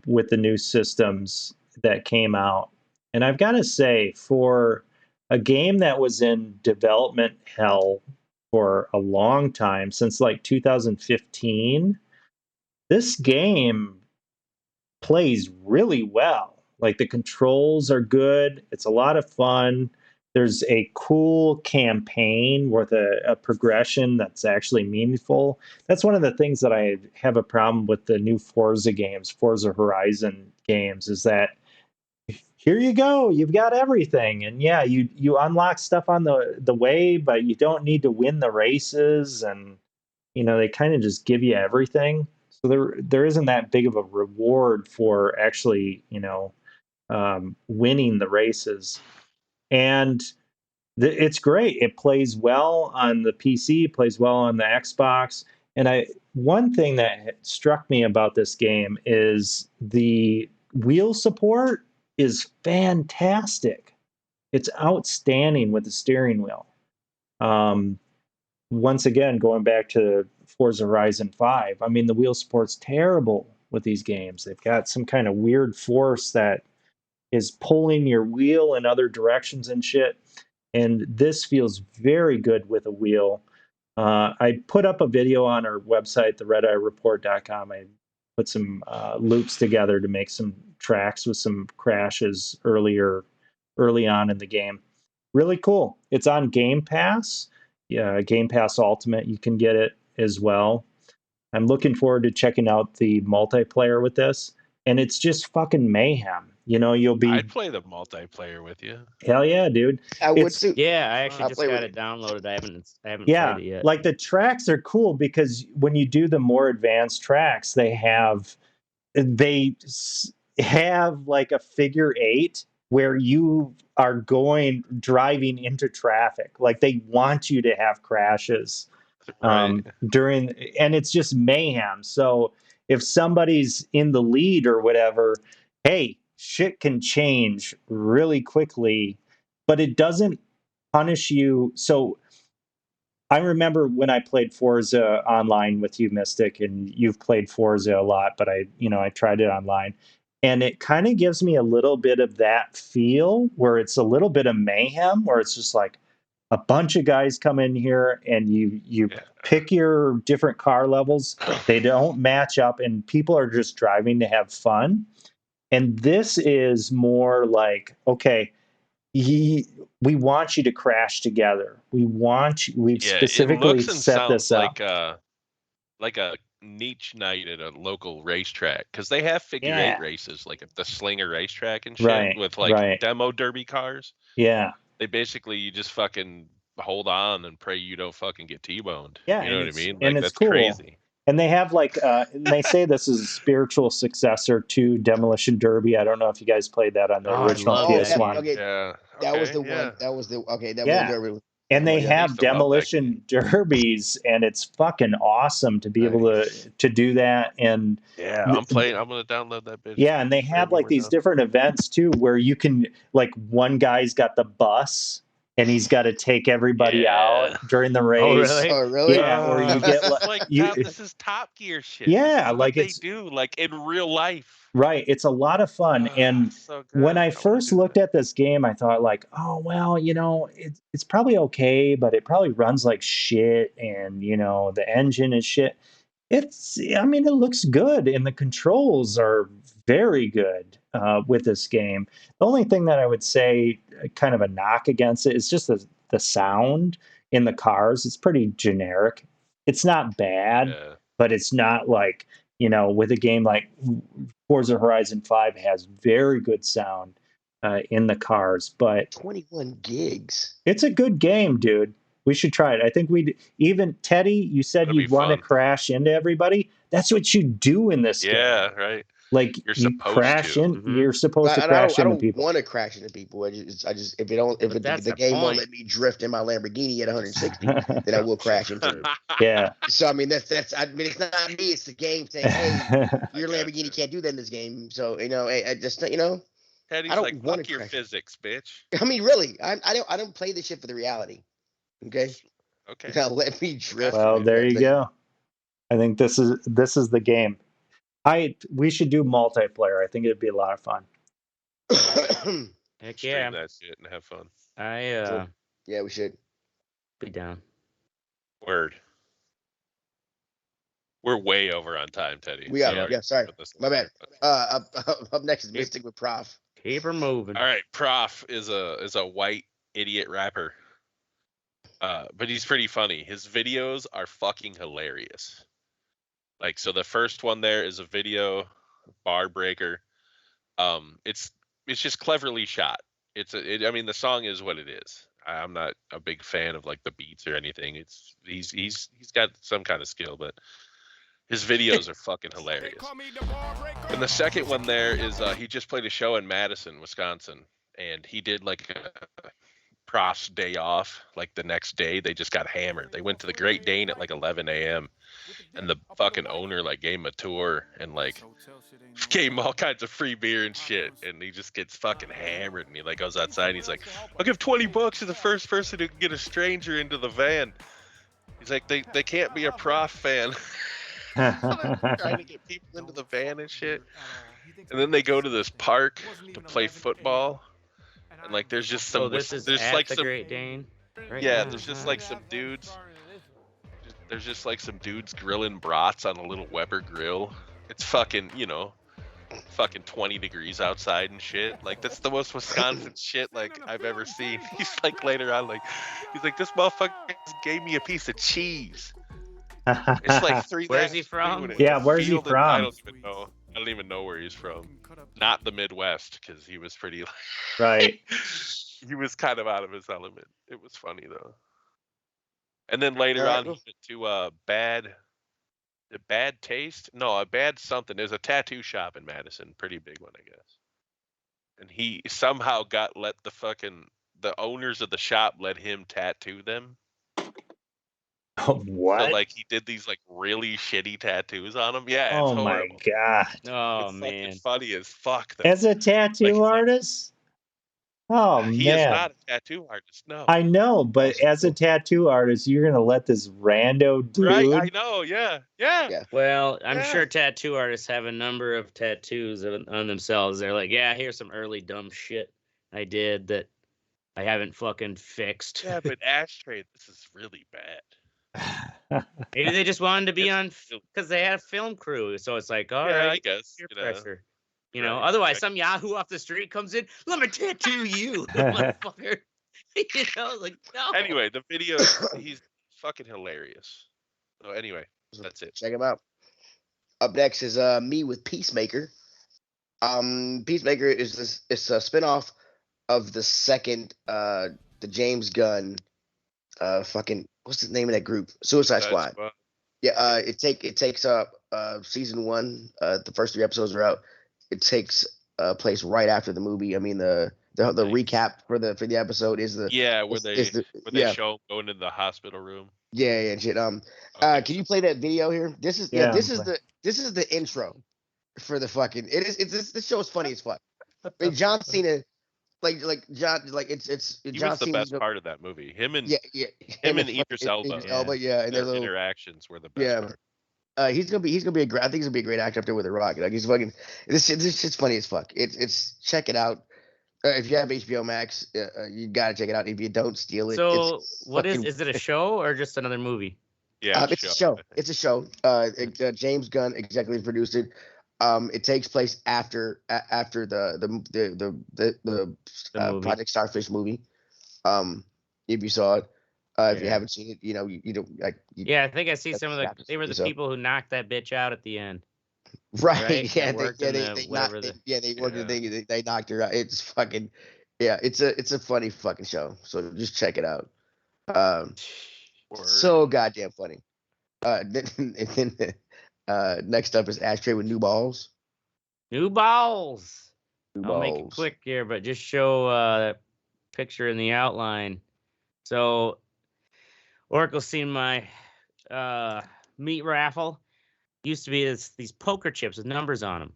with the new systems that came out. And I've got to say, for a game that was in development hell for a long time, since like 2015, this game plays really well. Like the controls are good. It's a lot of fun. There's a cool campaign with a progression that's actually meaningful. That's one of the things that I have a problem with the new Forza games, Forza Horizon games, is that here you go, you've got everything. And yeah, you unlock stuff on the way, but you don't need to win the races, and they kind of just give you everything. So there isn't that big of a reward for actually, winning the races. And it's great. It plays well on the PC, plays well on the Xbox. And one thing that struck me about this game is the wheel support is fantastic. It's outstanding with the steering wheel. Once again, going back to Forza Horizon 5, I mean, the wheel support's terrible with these games. They've got some kind of weird force that is pulling your wheel in other directions and shit. And this feels very good with a wheel. I put up a video on our website, theredireport.com. I put some loops together to make some tracks with some crashes early on in the game. Really cool. It's on Game Pass. Yeah, Game Pass Ultimate. You can get it as well. I'm looking forward to checking out the multiplayer with this. And it's just fucking mayhem. I'd play the multiplayer with you. Hell yeah, dude. I would too. Yeah, I actually I'll just play got with it downloaded. I haven't Yeah, played it yet. like the tracks are cool because when you do the more advanced tracks, they have like a figure 8 where you are driving into traffic. Like they want you to have crashes Right. and it's just mayhem. So if somebody's in the lead or whatever, hey, shit can change really quickly, but it doesn't punish you. So I remember when I played Forza online with you, Mystic, and you've played Forza a lot, but I tried it online, and it kind of gives me a little bit of that feel where it's a little bit of mayhem, where it's just like a bunch of guys come in here and you pick your different car levels. They don't match up, and people are just driving to have fun. And this is more like, okay, we want you to crash together. We've specifically set this up. Like a niche night at a local racetrack, because they have figure 8 races, like at the Slinger racetrack and shit, with like demo derby cars. Yeah. They basically, you just fucking hold on and pray you don't fucking get T-boned. Yeah, you know what I mean? And Like, it's that's cool. crazy. And they have and they say this is a spiritual successor to Demolition Derby. I don't know if you guys played that on the original PS1. That was the one. That was the Demolition Derby. And they have demolition derbies, and it's fucking awesome to be able to do that. And I'm gonna download that bitch. Yeah, and they have like these different events too, where you can, like, one guy's got the bus and he's got to take everybody out during the race. Oh, really? Yeah, or you get this is Top Gear shit. Yeah, like they do, like in real life. Right, it's a lot of fun. And so when I first looked at this game, I thought like, oh well, it's probably okay, but it probably runs like shit, and the engine is shit. It looks good, and the controls are very good with this game. The only thing that I would say, kind of a knock against it, is just the sound in the cars. It's pretty generic. It's not bad, but it's not like, with a game like Forza Horizon 5 has very good sound in the cars. But 21 gigs. It's a good game, dude. We should try it. I think even Teddy, you said you'd want to crash into everybody. That's what you do in this game. Yeah, right. Like you crash in, you're supposed to crash into people. I don't want to crash into people. I just if the game won't let me drift in my Lamborghini at 160, then I will crash into it. Yeah. So it's not me. It's the game saying, hey, your Lamborghini can't do that in this game. So I just Teddy's I don't like, want fuck your physics, bitch. I mean, really, I don't play this shit for the reality. Okay. Now let me drift. Well, there you go. I think this is the game. We should do multiplayer. I think it'd be a lot of fun. Heck Stream yeah. that shit and have fun. Yeah, we should be down. Word. We're way over on time, Teddy. We are. Yeah, sorry. My bad. Up next is Mystic with Prof. Keep her moving. All right, Prof is a white idiot rapper. But he's pretty funny. His videos are fucking hilarious. Like, so the first one there is a video, bar breaker. It's it's just cleverly shot. I mean, the song is what it is. I'm not a big fan of like the beats or anything. He's got some kind of skill, but his videos are fucking hilarious. And the second one there is he just played a show in Madison, Wisconsin, and he did like a Prof's day off. Like the next day, they just got hammered. They went to the Great Dane at like 11 a.m. and the fucking owner like gave him a tour and like gave him all kinds of free beer and shit. And he just gets fucking hammered, and he like goes outside and he's like, "I'll give $20 to the first person who can get a stranger into the van." He's like, they can't be a Prof fan. Trying to get people into the van and shit. And then they go to this park to play football, and like there's just some this is there's at like the some Great Dane. Right yeah now. there's just like some dudes. There's just like some dudes grilling brats on a little Weber grill. It's fucking, fucking 20 degrees outside and shit. Like that's the most Wisconsin shit like I've ever seen. He's like later on like he's like, this motherfucker gave me a piece of cheese. It's like 3. Where's he from? Yeah, where's he from? I don't even know where he's from. Not the Midwest, because he was pretty. Right. He was kind of out of his element. It was funny though. And then later on, he went to Bad Taste. No, a Bad something. There's a tattoo shop in Madison, pretty big one, I guess. And he somehow let the owners of the shop let him tattoo them. What? So like he did these like really shitty tattoos on him. Yeah. Oh it's my horrible. god. Oh it's man. fucking funny as fuck. Though. As a tattoo artist? Oh man. He is not a tattoo artist. No. I know, but as a tattoo artist, you're gonna let this rando dude. Right. I know. Yeah. Well, I'm sure tattoo artists have a number of tattoos on themselves. They're like, yeah, here's some early dumb shit I did that I haven't fucking fixed. Yeah, but Ashtray, this is really bad. Maybe they just wanted to be on because they had a film crew, so it's like, all right, I guess peer pressure. Otherwise, some Yahoo off the street comes in, let me tattoo you, motherfucker. Like no. Anyway, the video, he's fucking hilarious. So anyway, that's it. Check him out. Up next is me with Peacemaker. Peacemaker is it's a spinoff of the second the James Gunn fucking what's the name of that group? Suicide Squad. Yeah, it takes up season 1. The first 3 episodes are out. It takes place right after the movie. I mean the recap for the episode is the where they show him going into the hospital room. Yeah, and shit. Can you play that video here? This is the intro for the fucking. This show is funny as fuck. I mean, John Cena, it's John was the best part of that movie. Him and Idris Elba. And their interactions were the best part. He's gonna be I think he's gonna be a great actor up there with The Rock. Like he's fucking. This shit's funny as fuck. It's check it out. If you have HBO Max, you gotta check it out. If you don't, steal it. So what is it a show or just another movie? Yeah, it's a show. It's a show. James Gunn executive produced it. It takes place after the Project Starfish movie. If you saw it, if you haven't seen it, you don't like. I think I see some of the. They were the people who knocked that bitch out at the end. Right. Yeah. They knocked her out. It's fucking. Yeah. It's a funny fucking show. So just check it out. So goddamn funny. Next up is Ashtray with New Balls. New balls. I'll make it quick here, but just show that picture in the outline. So, Oracle's seen my meat raffle. Used to be these poker chips with numbers on them.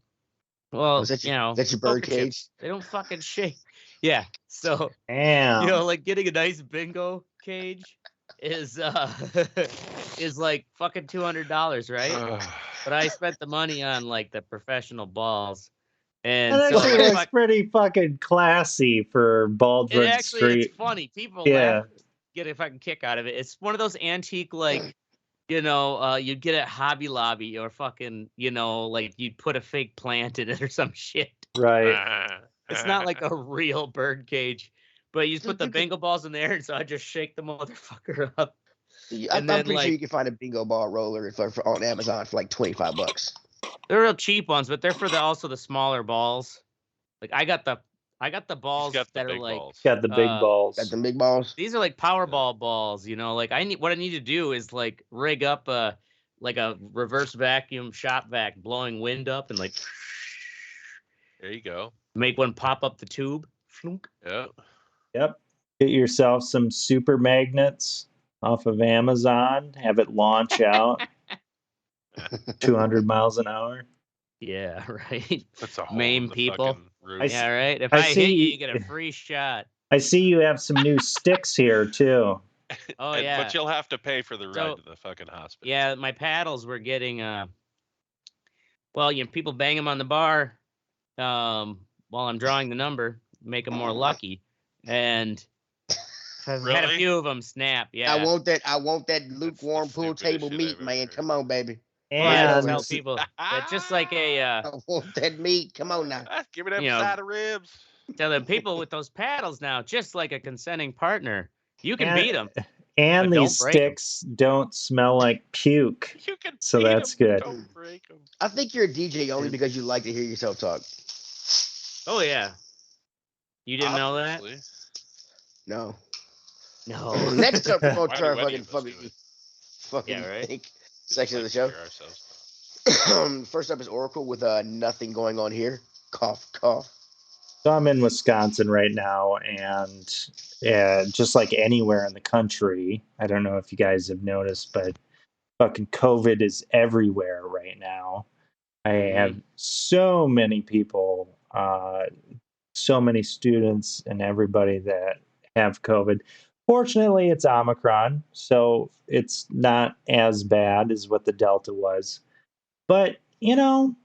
Well, that's your bird cage. Chips, they don't fucking shake. Yeah. So, damn. Like getting a nice bingo cage is like fucking $200, right? But I spent the money on like the professional balls. And that actually looks pretty fucking classy for Baldwin Street. It's funny. People laugh, get a fucking kick out of it. It's one of those antique, like, you'd get at Hobby Lobby or fucking, like you'd put a fake plant in it or some shit. Right. It's not like a real bird cage, but you just put the bingo balls in there, and so I just shake the motherfucker up. I'm pretty sure you can find a bingo ball roller for on Amazon for like $25. They're real cheap ones, but they're for also the smaller balls. Like I got the I got the balls got the that are big like balls. Got the big balls. Got the big balls. these are like Powerball balls, you know. Like what I need to do is like rig up a reverse vacuum shop vac, blowing wind up and like There you go. make one pop up the tube. Flunk. Yeah. Yep. Get yourself some super magnets off of Amazon. Have it launch out 200 miles an hour. Yeah, right. That's a hole Maim in the people. fucking roof. Yeah, right. If I I hit see- you, you get a free shot. I see you have some new sticks here too. Oh And- yeah. But you'll have to pay for the ride So- to the fucking hospital. Yeah, my paddles were getting well, you know, people bang them on the bar while I'm drawing the number, make them more lucky. And I've had a Really? few of them snap. Yeah. I want that lukewarm the pool stupidest table shit meat, I've ever man. heard. Come on, baby. Well, I And tell people that just like a I want that meat. Come on now. Give me that You know, side of ribs. tell the people with those paddles now, just like a consenting partner, you can And- beat them. and But don't these break 'em. sticks don't smell like puke. You can So beat that's 'em, good. Don't break 'em. I think you're a DJ only because you like to hear yourself talk. Oh yeah. You didn't know that? Obviously. No. No. Next up, we're gonna Why try do any of us do it? fucking Yeah, right. think Just section of like the show. to hear ourselves. First up is Oracle with nothing going on here. Cough, cough. So I'm in Wisconsin right now, and just like anywhere in the country, I don't know if you guys have noticed, but fucking COVID is everywhere right now. I have so many people, so many students, and everybody that have COVID. Fortunately, it's Omicron, so it's not as bad as what the Delta was. But, you know,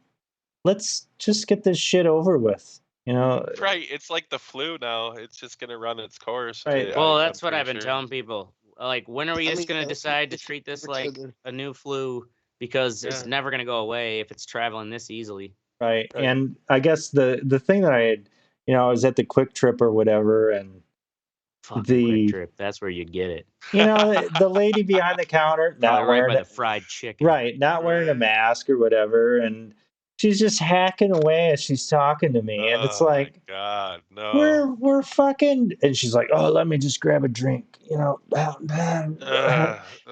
let's just get this shit over with. You know, Right, it's like the flu now. It's just gonna run its course. Right. Well, I'm that's what pretty I've been sure. telling people. Like, when are we I just mean, going to it's- decide to it's- treat this it's like good. a new flu? Because it's Yeah. never going to go away if it's traveling this easily. right. Right. And I guess the thing that I had, you know, I was at the Quick Trip or whatever, and Fucking The- Quick Trip. That's where you get it. you know, the lady behind the counter not Probably right wearing by it, the fried chicken. right, not wearing a Right. mask or whatever, and she's just hacking away as she's talking to me, and it's Oh like, my God, no. we're fucking, and she's like, oh, let me just grab a drink, you know.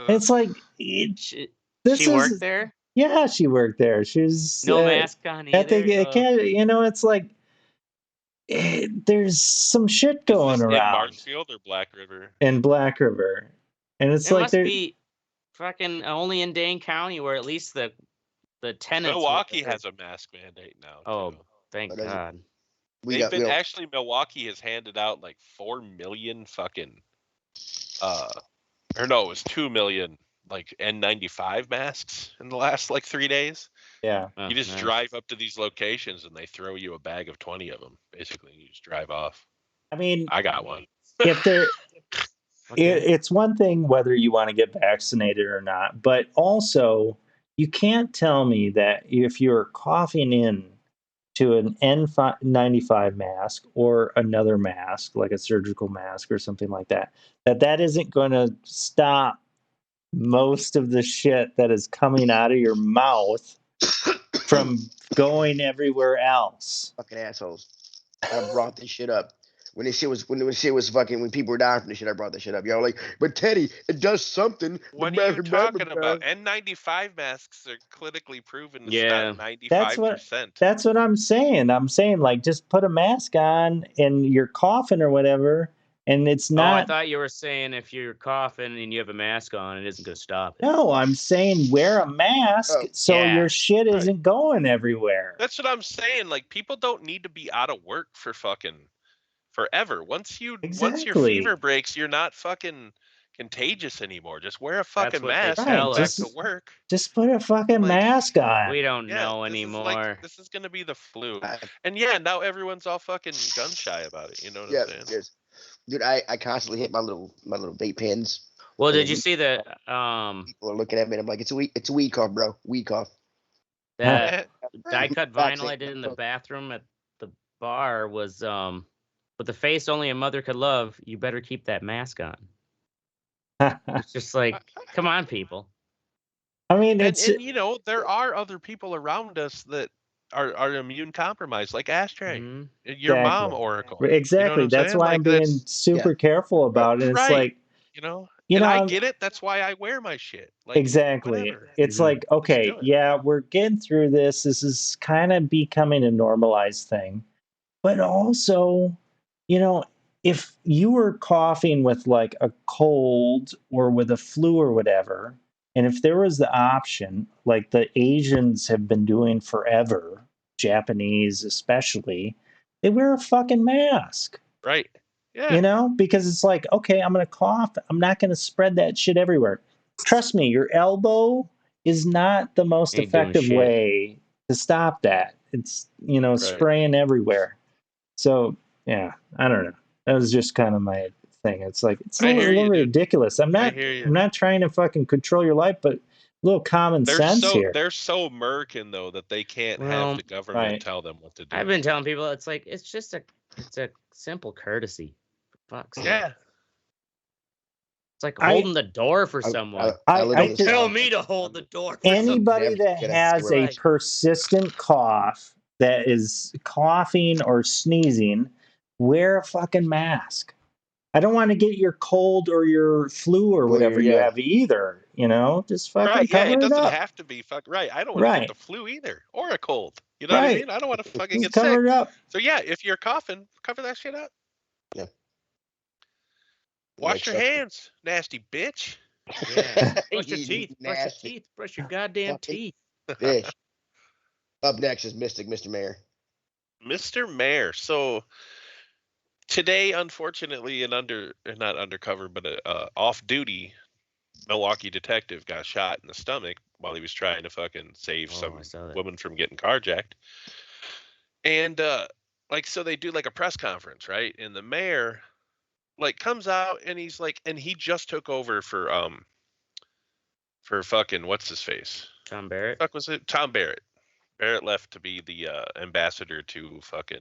It's like, She this she worked is, there? yeah, she worked there. She's No mask on I think either? it can't, you know, it's like there's some shit Is going this in around Marshfield or Black River? in Black River, and it's It like must there. be fucking only in Dane County where at least the tenants. Milwaukee has a mask mandate now. Oh, too. thank But does it- God. We They've got, been we don't- actually Milwaukee has handed out like 4 million fucking or no, it was 2 million like N95 masks in the last like 3 days. Yeah, Oh, You just nice. drive up to these locations and they throw you a bag of 20 of them. Basically, you just drive off. I mean, I got one. if there, Okay. it's one thing whether you want to get vaccinated or not, but also you can't tell me that if you're coughing in to an N95 mask or another mask, like a surgical mask or something like that, that isn't going to stop most of the shit that is coming out of your mouth from going everywhere else. fucking assholes. I brought this shit up. When this shit was when people were dying from this shit, I brought this shit up. Y'all like, but Teddy, it does something. What are you talking about? N95 masks are clinically proven to Yeah. stop 95%. That's what I'm saying. I'm saying, like, just put a mask on and you're coughing or whatever, and it's Oh, I not. thought you were saying if you're coughing and you have a mask on, it isn't going to stop it. No, I'm saying wear a mask Oh, so yeah. your shit Right. isn't going everywhere. That's what I'm saying. Like, people don't need to be out of work for fucking forever. Once your Exactly. fever breaks, you're not fucking contagious anymore. Just wear a fucking what they mask and tell go back us. to work. Just put a fucking Like, mask on. We don't Yeah, know this is anymore. like, this is gonna be the flu. And yeah, now everyone's all fucking gun shy about it. You know what Yeah, I'm saying? yes. Dude, I constantly hit my little vape pens. Well, Yeah, did you see the People are looking at me and I'm like, it's a weed cough, bro. Weed cough. that die cut That's vinyl it. I did in the bathroom at the bar was with the face only a mother could love, you better keep that mask on. It's just like, come on, people. I mean, And it's you know, there are other people around us that are immune compromised, like Ashtray, Mhm. your mom Exactly. Oracle. Exactly. You know what I'm That's saying? why Like I'm being that's super careful about it. It's right. like, And I I'm, get it. That's why I wear my shit. Like exactly. whatever. It's Mhm. like, okay, do it. yeah, we're getting through this. This is kind of becoming a normalized thing. But also, if you were coughing with like a cold or with a flu or whatever, and if there was the option, like the Asians have been doing forever, Japanese especially, they wear a fucking mask, Right. Yeah. because it's like, okay, I'm going to cough. I'm not going to spread that shit everywhere. Trust me, your elbow is not the most Ain't doing effective shit. way to stop that. It's, Right. spraying everywhere. So, yeah, I don't know. That was just kind of my thing. It's like, it's a I hear little you, dude. ridiculous. I'm I hear you. not trying to fucking control your life, but a little common sense here. They're so American though that they can't Well, have the government right. tell them what to do. I've been telling people it's like it's a simple courtesy. For fuck's sake. Yeah. It's like holding the door for someone. Don't tell me to hold the door for Anybody someone. that has a persistent cough, that is coughing or sneezing, wear a fucking mask. I don't want to get your cold or your flu or whatever you have either. Just fucking Right, yeah, cover it doesn't up. have to be right. I don't want to get the flu either or a cold. You know what I mean? I don't want to fucking Just get sick. cover it up. So yeah, if you're coughing, cover that shit up. Yeah. Wash your hands, nasty bitch. Yeah. Brush your teeth. Brush your teeth. Brush your goddamn teeth. Fish. Up next is Mystic, Mr. Mayor. Mr. Mayor. So today, unfortunately, not undercover, but a off-duty Milwaukee detective got shot in the stomach while he was trying to fucking save some woman from getting carjacked. And so they do like a press conference, right? And the mayor comes out and he's like, and he just took over for fucking what's his face? Tom Barrett. Fuck was it? Tom Barrett. Barrett left to be the ambassador to fucking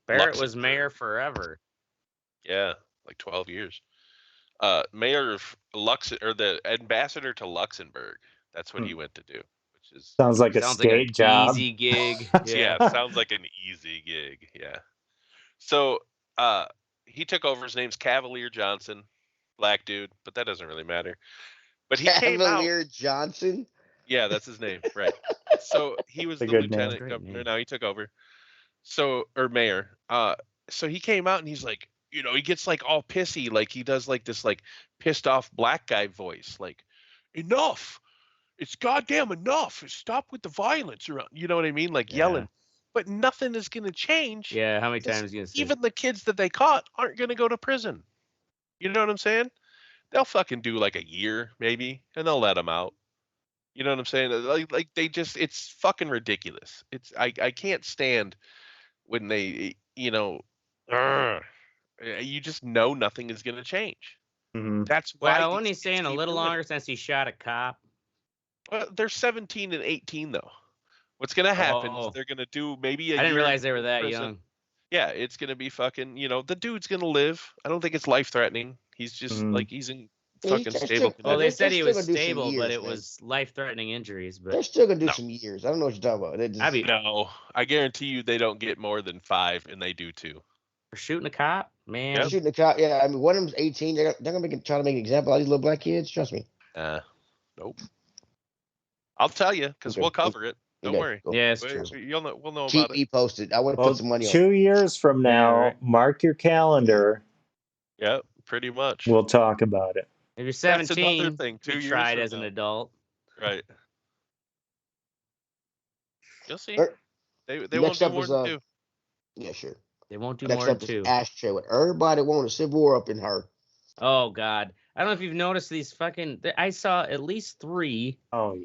Barrett was mayor forever. Yeah, like 12 years. Mayor of the ambassador to Luxembourg. That's what he went to do, which is sounds like a skate job. Easy gig. Yeah, sounds like an easy gig. Yeah. So he took over. His name's Cavalier Johnson, black dude, but that doesn't really matter. But he came out. Cavalier Johnson. Yeah, that's his name, right? So he was the lieutenant governor. Now he took over. Or mayor. So he came out and he's like, he gets like all pissy, like he does like this like pissed off black guy voice, like, enough. It's goddamn enough. Stop with the violence around. You know what I mean? Like yelling. But nothing is gonna change. Yeah, how many times are you gonna say? Even the kids that they caught aren't gonna go to prison. You know what I'm saying? They'll fucking do like a year, maybe, and they'll let them out. You know what I'm saying? Like they just, it's fucking ridiculous. I can't stand when they, you just know nothing is going to change. Mm-hmm. That's why. Well, when he's saying a little longer since he shot a cop. Well, they're 17 and 18 though. What's going to happen is they're going to do maybe a I didn't year realize they were that prison. young. Yeah, it's going to be fucking, the dude's going to live. I don't think it's life threatening. He's just like, he's in fucking stable. Well, they said he was stable, but it was life-threatening injuries. But they're still gonna do some years. I don't know what you're talking about. No, I guarantee you they don't get more than 5, and they do too. For shooting a cop, man. Yeah. Shooting a cop, yeah. I mean, one of them's 18. They're gonna try to make an example of these little black kids. Trust me. Nope. I'll tell you because we'll cover it. Don't worry. Cool. Yeah, it's true. We'll know about it. Keep me posted. I want to put some money on. 2 years from now, mark your calendar. Yeah, pretty much. We'll talk about it. If you're 17, that's another thing. 2 years tried as an adult. Right. You'll see. They won't do more than 2. Yeah, sure. They won't do Next more than up 2. Is Ashtray with everybody wanting a civil war up in her. Oh God, I don't know if you've noticed these fucking. I saw at least 3. Oh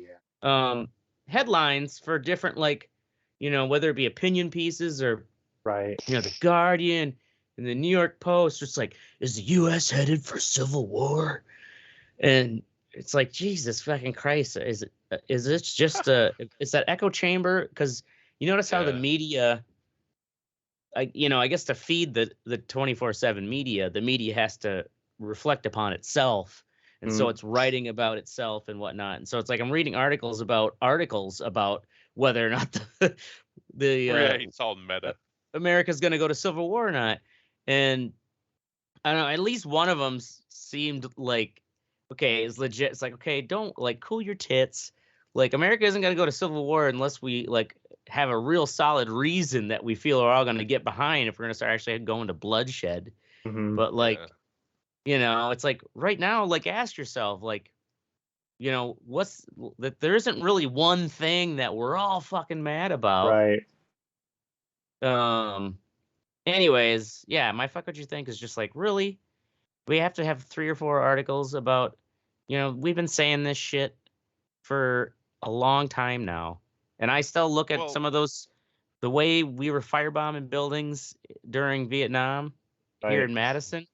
yeah. Headlines for different whether it be opinion pieces or the Guardian and the New York Post. Just like, is the U.S. headed for civil war? And it's like, Jesus fucking Christ, is this just is that echo chamber? Because you notice how the media, I guess to feed the 24/7 media, the media has to reflect upon itself, and so it's writing about itself and whatnot. And so it's like I'm reading articles about whether or not It's all meta. America's going to go to civil war or not. And I don't know, at least one of them seemed like, okay, it's legit. It's like, okay, don't like cool your tits. Like, America isn't going to go to civil war unless we like have a real solid reason that we feel are all going to get behind if we're going to start actually going to bloodshed. Mm-hmm. But like, you know, it's like right now, like ask yourself, like, you know, what's that? There isn't really one thing that we're all fucking mad about. Right. Anyways, yeah, my fuck what you think is just like, really? We have to have 3 or 4 articles about, you know, we've been saying this shit for a long time now. And I still look at some of those, the way we were firebombing buildings during Vietnam here in Madison.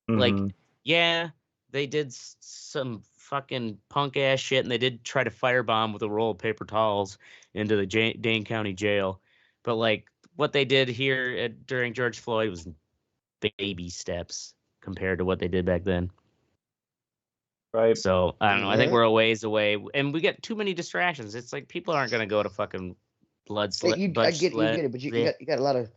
Mm-hmm. Like, yeah, they did some fucking punk ass shit, and they did try to firebomb with a roll of paper towels into the Dane County jail. But like what they did here during George Floyd was baby steps compared to what they did back then. Right. So I don't know. I think we're a ways away, and we get too many distractions. It's like people aren't going to go to fucking blood sweat. You get it, but you got a lot of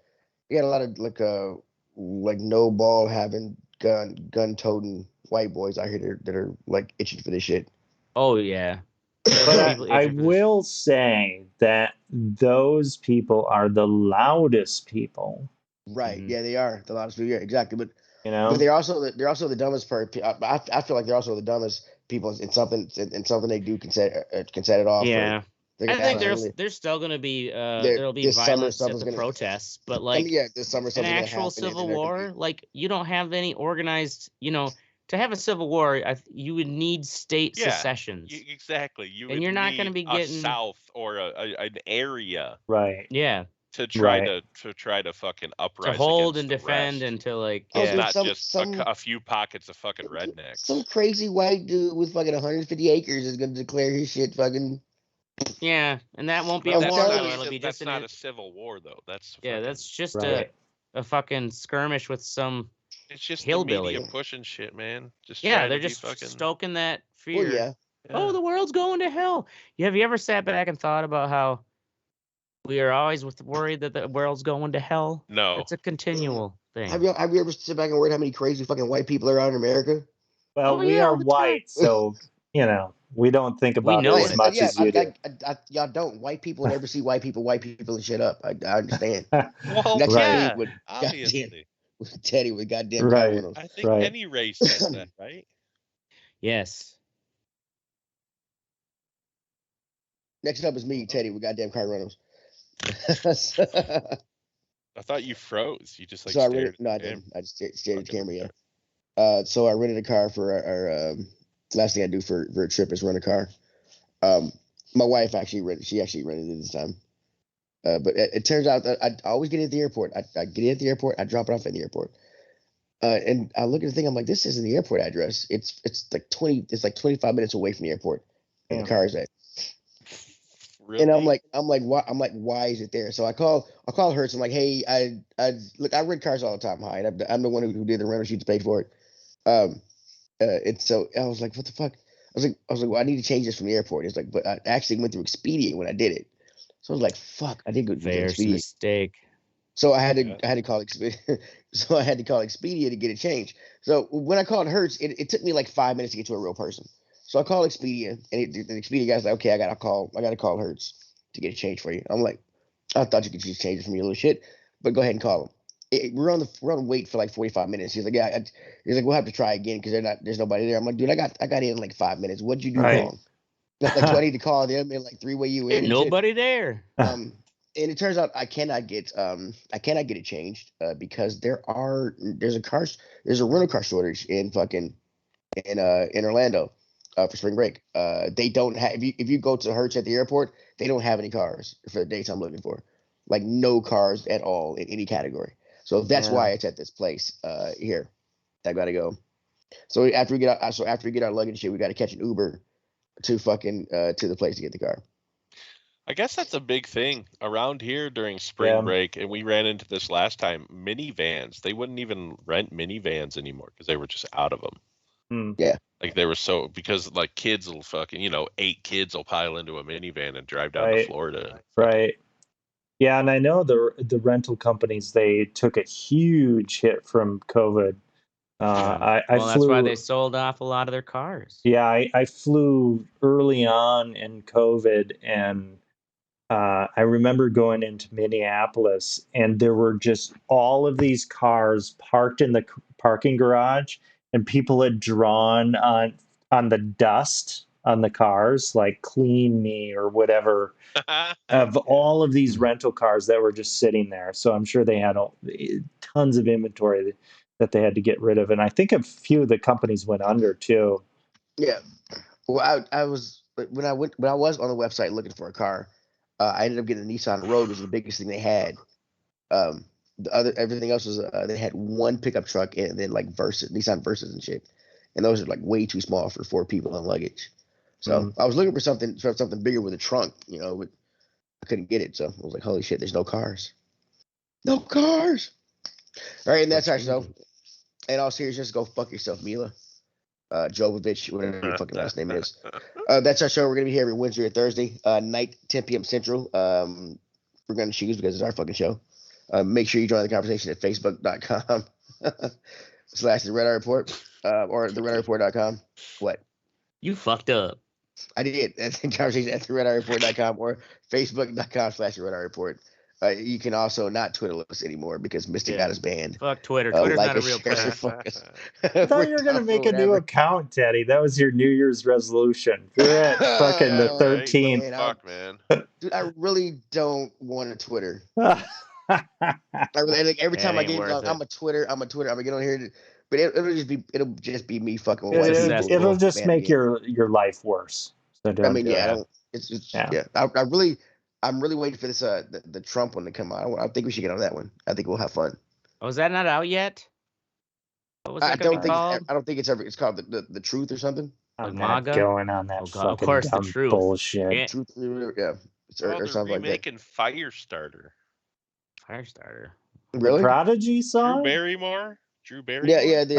like no ball having gun toting white boys out here that are like itching for this shit. Oh yeah. But I will say that those people are the loudest people. Right. Mm-hmm. Yeah, they are the loudest people. Yeah, exactly. But you know, but they're also the dumbest I feel like they're also the dumbest people in something they do can set it off. Yeah. I think there's still going to be there'll be violence at the protests, but like this summer an actual civil war, like you don't have any organized, you know, to have a civil war, you would need state secessions. Exactly. You're not going to be getting a south or an area, right? Yeah. To try to fucking uprise, to hold and defend, and to like, it's not just a few pockets of fucking rednecks. Some crazy white dude with fucking 150 acres is going to declare his shit fucking. Yeah, and that won't be a war. It'll be just not a civil war, though. That's that's just a fucking skirmish with some. It's just hillbilly the media pushing shit, man. They're just fucking stoking that fear. Well, yeah. Oh, the world's going to hell. Have you ever sat back and thought about how we are always worried that the world's going to hell? No, it's a continual thing. Have you ever sit back and worried how many crazy fucking white people are out in America? Well, we are white, so you know we don't think about it as much as you do. Y'all don't. White people never see white people and shit up. I understand. Well, obviously. Teddy with goddamn right. I think any race does that, right? Yes. Next up is me, Teddy, with goddamn Car Reynolds. I thought you froze. You just like. So I didn't. I just stared at the camera. Yeah. So I rented a car for our last thing I do for a trip is rent a car. My wife actually rented it this time. But it turns out that I always get it at the airport. I get it at the airport. I drop it off at the airport. And I look at the thing. I'm like, this isn't the airport address. It's like 25 minutes away from the airport, and the car is at. Really? And I'm like, why is it there? So I call Hertz. I'm like, hey, I rent cars all the time. Hi, and I'm the one who did the rental sheets, paid for it. And so I was like, what the fuck? I was like, well, I need to change this from the airport. It's like, but I actually went through Expedia when I did it. So I was like, fuck, I didn't go through Expedia. Mistake. So I had to call Expedia. So I had to call Expedia to get it changed. So when I called Hertz, it took me like 5 minutes to get to a real person. So I called Expedia, and the Expedia guy's like, okay, I gotta call Hertz to get it changed for you. I'm like, I thought you could just change it from your little shit, but go ahead and call him. We're on wait for like 45 minutes. He's like, yeah. He's like, we'll have to try again because there's nobody there. I'm like, dude, I got in like 5 minutes. What'd you do wrong? Like, do I need to call them and like three-way you in? Nobody there. And it turns out I cannot get it changed because there's a rental car shortage in Orlando. For spring break, they don't have. If you go to Hertz at the airport, they don't have any cars for the dates I'm looking for, like no cars at all in any category. So that's why it's at this place here. I gotta go. So after we get our luggage and shit, we gotta catch an Uber to to the place to get the car. I guess that's a big thing around here during spring break, and we ran into this last time. Minivans, they wouldn't even rent minivans anymore because they were just out of them. Yeah. Like they were so, because like kids will fucking, 8 kids will pile into a minivan and drive down to Florida. Right. Yeah, and I know the rental companies, they took a huge hit from COVID. I Well, that's flew. why they sold off a lot of their cars. Yeah, I flew early on in COVID, and I remember going into Minneapolis, and there were just all of these cars parked in the parking garage, and people had drawn on the dust on the cars, like "clean me" or whatever, of all of these rental cars that were just sitting there. So I'm sure they had tons of inventory that they had to get rid of, and I think a few of the companies went under too. Yeah. Well, I was when I was on the website looking for a car, I ended up getting a Nissan Rogue, which was the biggest thing they had. Everything else was they had one pickup truck and then like Nissan Versas and shit, and those are like way too small for 4 people and luggage. So I was looking for something bigger with a trunk, but I couldn't get it. So I was like, holy shit, there's no cars. No cars. All right, and that's our show. In all seriousness, go fuck yourself, Milla Jovovich, whatever your fucking last name is. That's our show. We're gonna be here every Wednesday or Thursday night, 10 p.m. Central. We're gonna choose because it's our fucking show. Make sure you join the conversation at facebook.com / the Red Eye Report or the RedEyeReport.com. What? You fucked up. I did. That's the conversation at the RedEyeReport.com or facebook.com / the Red Eye Report. You can also not Twitter us anymore because Mystic got us banned. Fuck Twitter. Twitter's not a real place. I thought you were going to make a new account, Teddy. That was your New Year's resolution. You're at fucking the 13th. Fuck, man. Dude, I really don't want a Twitter. I really, every time I get on, I'm a Twitter. I'm gonna get on here, but it'll just be me fucking. It'll just make your life worse. So I'm really waiting for this the Trump one to come out. I think we should get on that one. I think we'll have fun. Oh, is that not out yet? What was that I don't think it's ever. It's called the Truth or something. I'm not going on that fucking of course, the Truth bullshit. Yeah. Truth, yeah. Or something like that. Making Firestarter. Firestarter. Really? The Prodigy song? Drew Barrymore. Yeah. The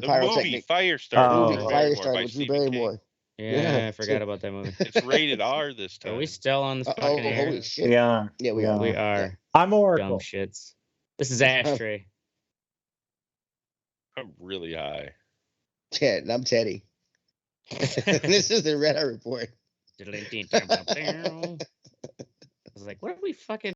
movie Firestarter. Movie Firestarter with Drew Barrymore. Yeah, I forgot about that movie. It's rated R this time. Are we still on this fucking air? Holy shit. Yeah, we are. We are. Yeah. I'm Oracle. Dumb shits. This is Ashtray. I'm really high. Ted, and I'm Teddy. This is the Red Eye Report. I was like, what are we fucking